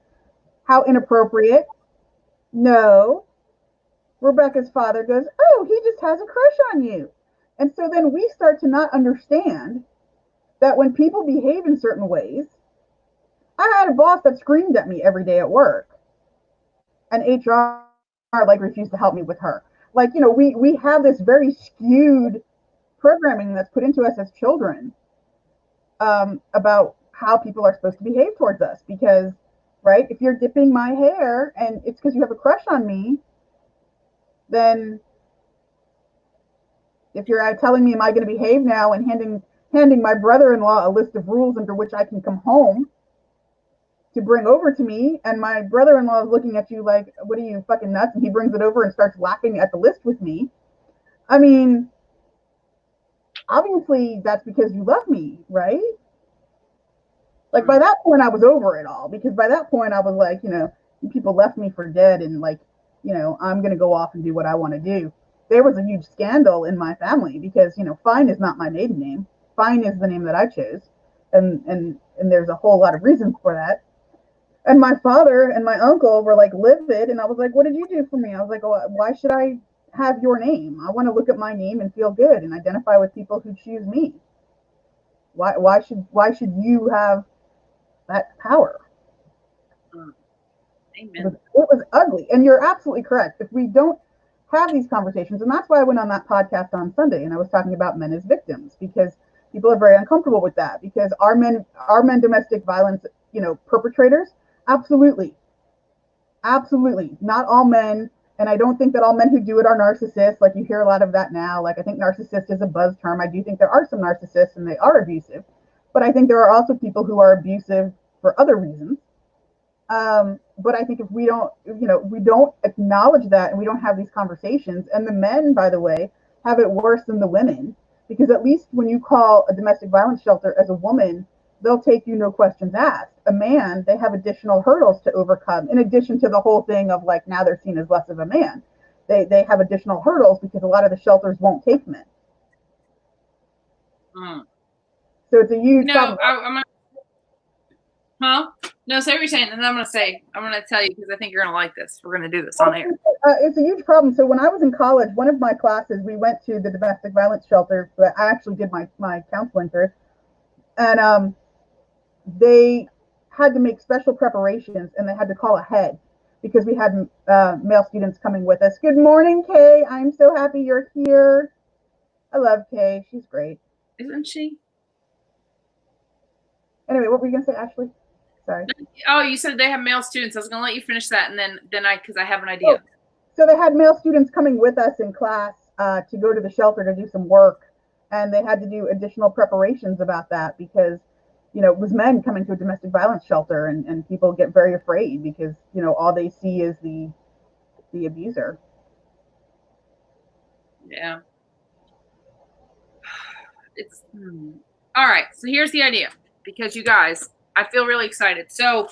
how inappropriate? No. Rebecca's father goes, oh, he just has a crush on you. And so then we start to not understand that when people behave in certain ways, I had a boss that screamed at me every day at work, and HR refused to help me with her. We have this very skewed programming that's put into us as children about how people are supposed to behave towards us. Because, right, if you're dipping my hair and it's because you have a crush on me, then if you're telling me, am I going to behave now, and handing my brother-in-law a list of rules under which I can come home to bring over to me, and my brother-in-law is looking at you like, what are you, fucking nuts? And he brings it over and starts laughing at the list with me. I mean, obviously that's because you love me, right? Like, by that point I was over it all, because by that point I was like, people left me for dead, and I'm going to go off and do what I want to do. there was a huge scandal in my family because, you know, Fein is not my maiden name. Fein is the name that I chose. And there's a whole lot of reasons for that. And my father and my uncle were like livid. And I was like, what did you do for me? I was like, oh, why should I have your name? I want to look at my name and feel good and identify with people who choose me. Why should you have that power? Amen. It was ugly. And you're absolutely correct. If we don't have these conversations, and that's why I went on that podcast on Sunday and I was talking about men as victims, because people are very uncomfortable with that, because are men domestic violence, you know, perpetrators? Absolutely. Absolutely. Not all men, and I don't think that all men who do it are narcissists. Like, you hear a lot of that now. Like, I think narcissist is a buzz term. I do think there are some narcissists and they are abusive, but I think there are also people who are abusive for other reasons. But I think if we don't, you know, we don't acknowledge that and we don't have these conversations, and the men, by the way, have it worse than the women, because at least when you call a domestic violence shelter as a woman, they'll take you no questions asked. A man, they have additional hurdles to overcome, in addition to the whole thing of like, now they're seen as less of a man. They have additional hurdles because a lot of the shelters won't take men. So it's a huge problem. No, say what you're saying, and I'm going to tell you because I think you're going to like this. We're going to do this on air. It's a huge problem. So when I was in college, one of my classes, we went to the domestic violence shelter that I actually did my counseling through. And they had to make special preparations, and they had to call ahead because we had male students coming with us. Good morning, Kay. I'm so happy you're here. I love Kay. She's great. Isn't she? Anyway, what were you going to say, Ashley? Sorry. Oh, you said they have male students. I was going to let you finish that, and then because I have an idea. Oh, so they had male students coming with us in class to go to the shelter to do some work, and they had to do additional preparations about that because, you know, it was men coming to a domestic violence shelter, and people get very afraid because, you know, all they see is the abuser. Yeah. It's all right. So here's the idea, because you guys, I feel really excited. So,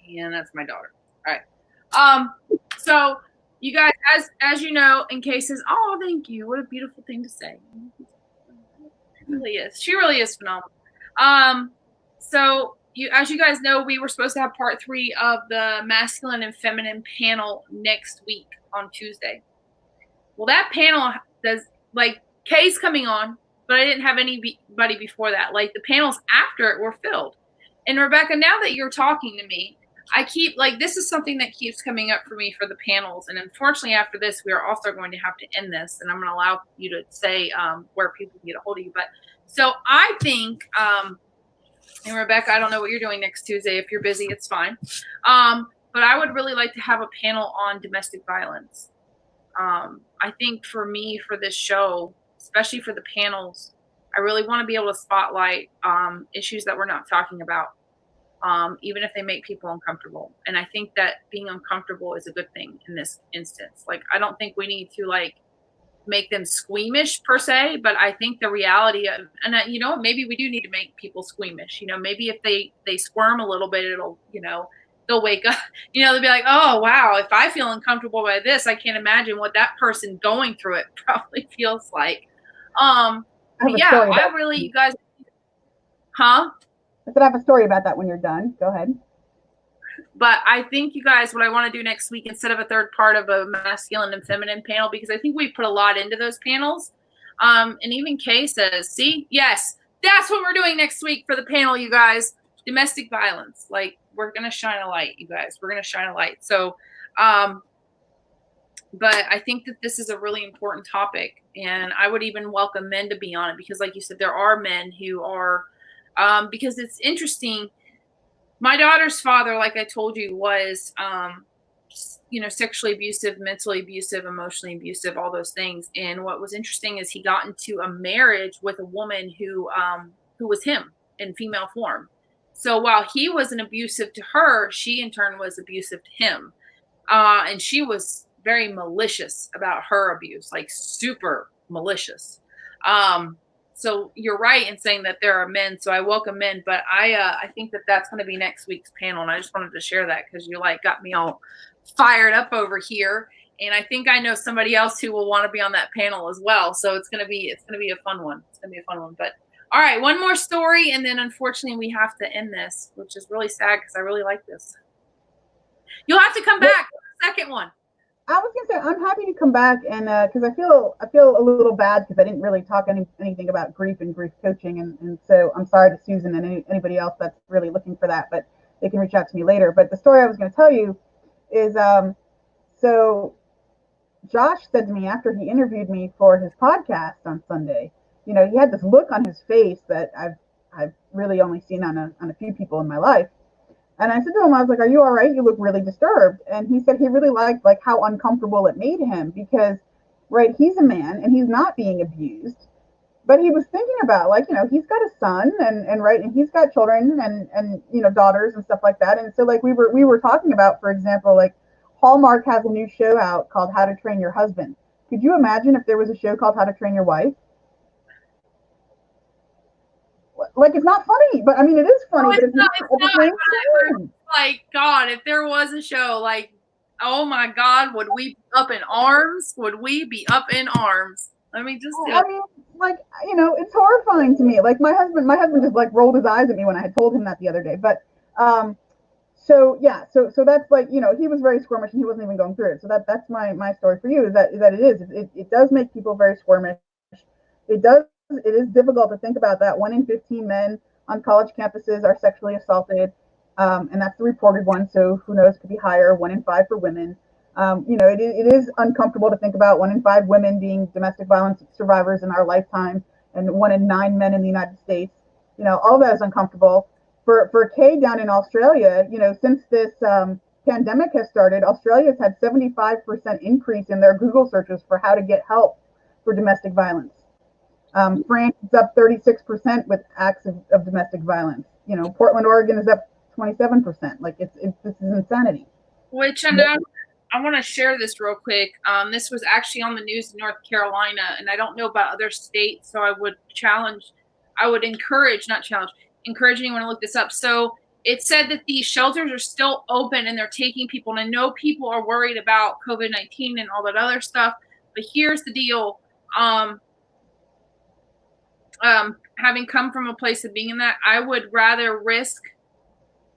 and that's my daughter. All right. So you guys, as you know, in cases, oh, thank you. What a beautiful thing to say. She really is. She really is phenomenal. So as you guys know, we were supposed to have part 3 of the masculine and feminine panel next week on Tuesday. Well, that panel does, like, Kay's coming on, but I didn't have anybody before that. Like, the panels after it were filled. And Rebecca, now that you're talking to me, I keep, like, this is something that keeps coming up for me for the panels. And unfortunately, after this, we are also going to have to end this. And I'm going to allow you to say where people can get a hold of you. But so I think, and Rebecca, I don't know what you're doing next Tuesday. If you're busy, it's fine. But I would really like to have a panel on domestic violence. I think for me, for this show, especially for the panels, I really want to be able to spotlight issues that we're not talking about, even if they make people uncomfortable. And I think that being uncomfortable is a good thing in this instance. Like, I don't think we need to, like, make them squeamish per se, but I think the reality of, and you know, maybe we do need to make people squeamish. You know, maybe if they squirm a little bit, it'll, you know, they'll wake up, you know, they'll be like, oh, wow, if I feel uncomfortable by this, I can't imagine what that person going through it probably feels like. But yeah, I really, you guys, huh? I said I have a story about that when you're done. Go ahead. But I think, you guys, what I want to do next week, instead of a third part of a masculine and feminine panel, because I think we put a lot into those panels. And even Kay says, see, yes, that's what we're doing next week for the panel, you guys. Domestic violence. Like, we're going to shine a light, you guys. We're going to shine a light. So, but I think that this is a really important topic. And I would even welcome men to be on it because, like you said, there are men who are, because it's interesting. My daughter's father, like I told you, was, you know, sexually abusive, mentally abusive, emotionally abusive, all those things. And what was interesting is he got into a marriage with a woman who was him in female form. So while he wasn't abusive to her, she in turn was abusive to him. And she was very malicious about her abuse, like super malicious. So you're right in saying that there are men. So I welcome men, but I think that that's going to be next week's panel. And I just wanted to share that because you like got me all fired up over here. And I think I know somebody else who will want to be on that panel as well. So it's gonna be a fun one. It's gonna be a fun one. But all right, one more story, and then unfortunately we have to end this, which is really sad because I really like this. You'll have to come back for the second one. I was gonna say I'm happy to come back, and because I feel a little bad because I didn't really talk anything about grief and grief coaching, and so I'm sorry to Susan and anybody else that's really looking for that, but they can reach out to me later. But the story I was going to tell you is so Josh said to me after he interviewed me for his podcast on Sunday, he had this look on his face that I've really only seen on a few people in my life. And I said to him, I was like, "Are you all right? You look really disturbed." And he said he really liked like how uncomfortable it made him because, right, he's a man and he's not being abused, but he was thinking about like he's got a son and right and he's got children and daughters and stuff like that. And so like we were talking about, for example, like Hallmark has a new show out called How to Train Your Husband. Could you imagine if there was a show called How to Train Your Wife? Like it's not funny, but I mean it is funny, but it's not at the same time. Like God, if there was a show, like, oh my God, would we be up in arms? Would we be up in arms? Let me just I mean, like it's horrifying to me. Like my husband just like rolled his eyes at me when I had told him that the other day. But so yeah, so that's like he was very squirmish and he wasn't even going through it. So that's my story for you is that it does make people very squirmish. It is difficult to think about that 1 in 15 men on college campuses are sexually assaulted, and that's the reported one. So who knows? Could be higher. 1 in 5 for women. It is uncomfortable to think about 1 in 5 women being domestic violence survivors in our lifetime, and 1 in 9 men in the United States. All that is uncomfortable. For Kay down in Australia, since this pandemic has started, Australia's had 75% increase in their Google searches for how to get help for domestic violence. France is up 36% with acts of domestic violence. Portland, Oregon is up 27%. Like this is insanity. Which I want to share this real quick. This was actually on the news in North Carolina, and I don't know about other states, so I would encourage anyone to look this up. So it said that these shelters are still open and they're taking people, and I know people are worried about COVID-19 and all that other stuff, but here's the deal. Having come from a place of being in that, I would rather risk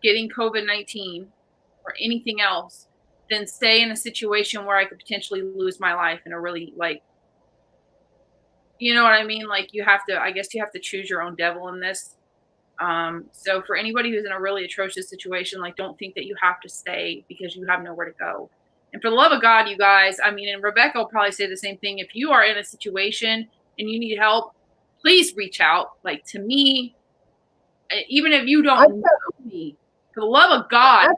getting COVID-19 or anything else than stay in a situation where I could potentially lose my life in a really you know what I mean? Like I guess you have to choose your own devil in this. So for anybody who's in a really atrocious situation, like don't think that you have to stay because you have nowhere to go. And for the love of God, you guys, I mean, and Rebecca will probably say the same thing. If you are in a situation and you need help, please reach out, like to me, even if you don't know me. For the love of God,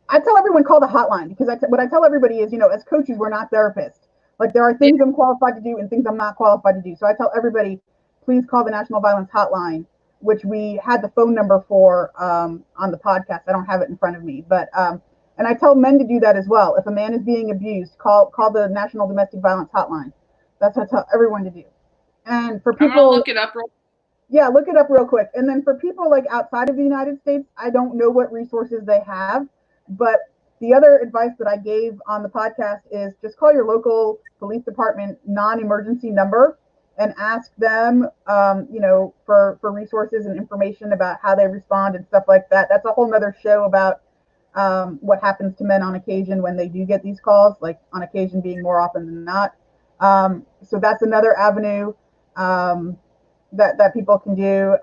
I tell everyone call the hotline because what I tell everybody is, as coaches, we're not therapists. Like there are things I'm qualified to do and things I'm not qualified to do. So I tell everybody, please call the National Violence Hotline, which we had the phone number for on the podcast. I don't have it in front of me, but and I tell men to do that as well. If a man is being abused, call the National Domestic Violence Hotline. That's what I tell everyone to do. And for people, look it up. Yeah, look it up real quick. And then for people like outside of the United States, I don't know what resources they have, but the other advice that I gave on the podcast is just call your local police department non-emergency number and ask them, for resources and information about how they respond and stuff like that. That's a whole nother show about what happens to men on occasion when they do get these calls, like on occasion being more often than not. So that's another avenue that people can do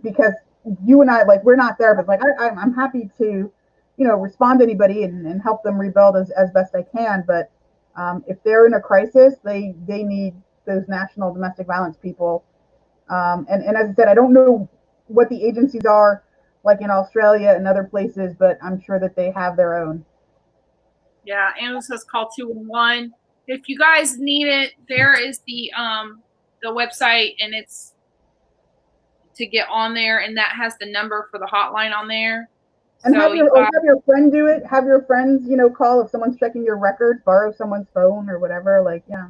because you and I, like, we're not therapists. Like I'm happy to, respond to anybody and help them rebuild as best I can. But if they're in a crisis, they need those national domestic violence people. And as I said, I don't know what the agencies are like in Australia and other places, but I'm sure that they have their own. Yeah, Anna says call 211. If you guys need it, there is the website, and it's to get on there, and that has the number for the hotline on there. And so have your friend do it. Have your friends, call if someone's checking your records, borrow someone's phone or whatever. Like, yeah.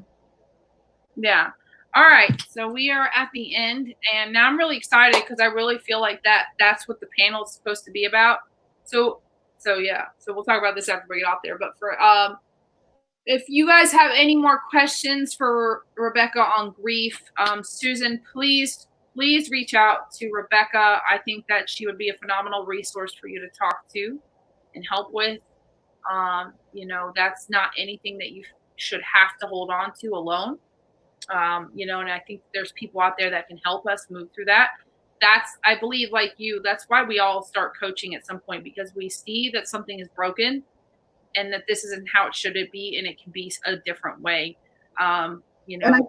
Yeah. All right. So we are at the end, and now I'm really excited because I really feel like that's what the panel is supposed to be about. So So yeah, so we'll talk about this after we get off there. But for if you guys have any more questions for Rebecca on grief, Susan, please reach out to Rebecca. I think that she would be a phenomenal resource for you to talk to and help with. You know, that's not anything that you should have to hold on to alone. You know, and I think there's people out there that can help us move through that. That's, I believe, like you, that's why we all start coaching at some point, because we see that something is broken and that this isn't how it should be, and it can be a different way. You know, and I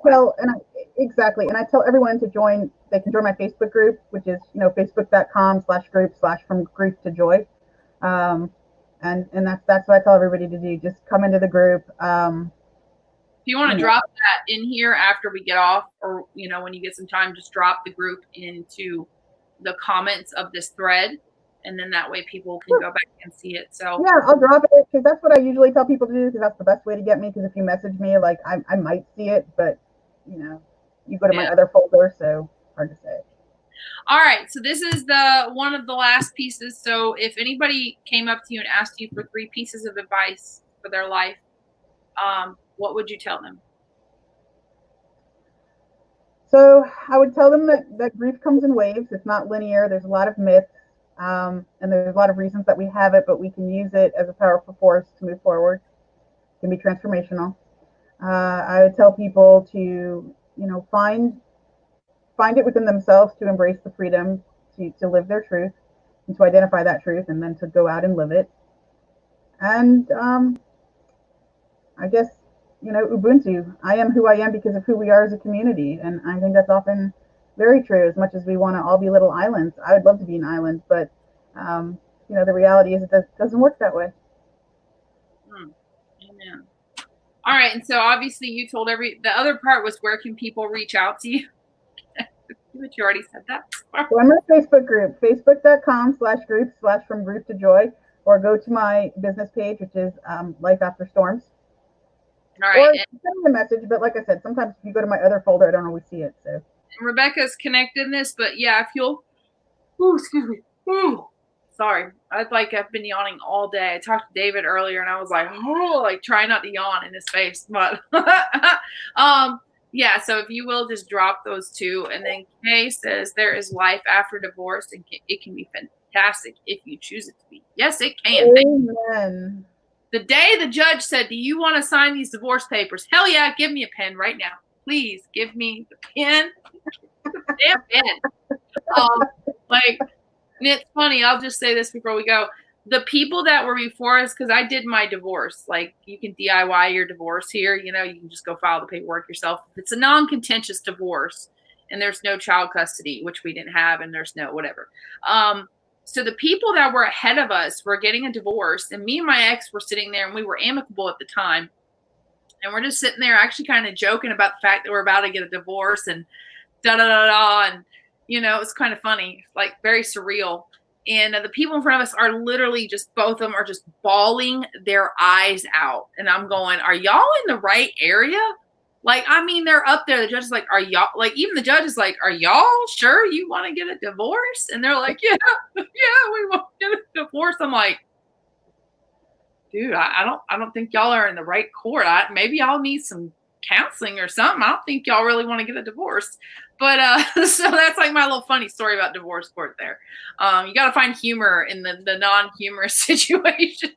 tell everyone to join. They can join my Facebook group, which is, you know, facebook.com/group/from grief to joy. And that's what I tell everybody to do. Just come into the group. If you want to drop that in here after we get off, or, you know, when you get some time, just drop the group into the comments of this thread, and then that way people can go back and see it. So yeah, I'll drop it, because that's what I usually tell people to do, because that's the best way to get me. Because if you message me, like, I might see it, but, you know, you go to my other folder, so hard to say. All right, so this is the one of the last pieces. So if anybody came up to you and asked you for 3 pieces of advice for their life, what would you tell them? So I would tell them that grief comes in waves. It's not linear. There's a lot of myths, and there's a lot of reasons that we have it, but we can use it as a powerful force to move forward. It can be transformational. I would tell people to, you know, find it within themselves to embrace the freedom to live their truth and to identify that truth, and then to go out and live it. And I guess, you know, Ubuntu. I am who I am because of who we are as a community. And I think that's often very true. As much as we want to all be little islands, I would love to be an island, but, you know, the reality is it doesn't work that way. Amen. All right. And so obviously you told the other part was, where can people reach out to you? But you already said that. So I'm in a Facebook group, facebook.com/group/from grief to joy, or go to my business page, which is Life After Storms. All right. Or send me a message, but like I said, sometimes if you go to my other folder, I don't always see it. So Rebecca's connected in this, but yeah, if you'll, excuse me. Sorry. I've been yawning all day. I talked to David earlier and I was like, try not to yawn in his face. But yeah, so if you will just drop those 2. And then Kay says there is life after divorce, and it can be fantastic if you choose it to be. Yes, it can. Amen. The day the judge said, do you want to sign these divorce papers? Hell yeah, give me a pen right now. Please give me the pen. The damn pen. And it's funny, I'll just say this before we go. The people that were before us, because I did my divorce, like, you can DIY your divorce here. You know, you can just go file the paperwork yourself. If it's a non-contentious divorce and there's no child custody, which we didn't have, and there's no whatever. So the people that were ahead of us were getting a divorce, and me and my ex were sitting there, and we were amicable at the time. And we're just sitting there actually kind of joking about the fact that we're about to get a divorce and da-da-da-da. And, you know, it's kind of funny, like very surreal. And the people in front of us are literally just, both of them are just bawling their eyes out. And I'm going, are y'all in the right area? Like, I mean, they're up there. The judge is like, are y'all, like, even the judge is like, are y'all sure you want to get a divorce? And they're like, yeah, we want to get a divorce. I'm like, dude, I don't think y'all are in the right court. Maybe y'all need some counseling or something. I don't think y'all really want to get a divorce. But so that's like my little funny story about divorce court there. You got to find humor in the non-humorous situations.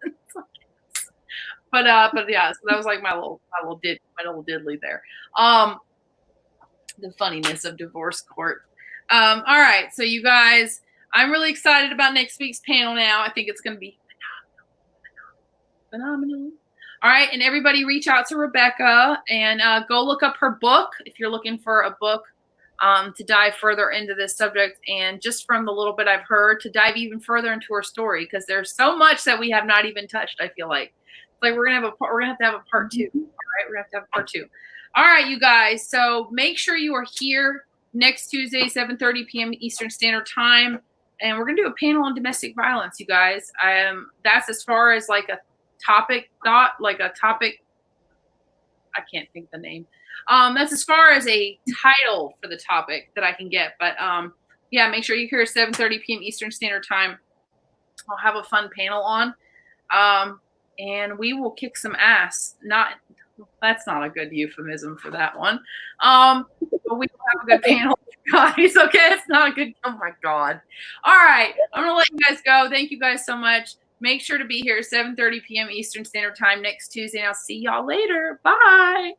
But yeah, so that was like my little diddly there. The funniness of divorce court. All right, so you guys, I'm really excited about next week's panel now. I think it's going to be phenomenal. All right, and everybody reach out to Rebecca and go look up her book if you're looking for a book to dive further into this subject, and just from the little bit I've heard, to dive even further into her story, because there's so much that we have not even touched. I feel like we're gonna have to have a part 2. All right, we're gonna have to have a part 2. All right, you guys. So make sure you are here next Tuesday, 7:30 p.m. Eastern Standard Time, and we're gonna do a panel on domestic violence, you guys. That's as far as like a topic thought, like a topic. I can't think the name. That's as far as a title for the topic that I can get. But yeah, make sure you're here at 7:30 p.m. Eastern Standard Time. I'll have a fun panel on. And we will kick some ass. That's not a good euphemism for that one. But we will have a good panel, guys. Okay, it's not a good. Oh my God. All right, I'm gonna let you guys go. Thank you guys so much. Make sure to be here 7:30 p.m. Eastern Standard Time next Tuesday. And I'll see y'all later. Bye.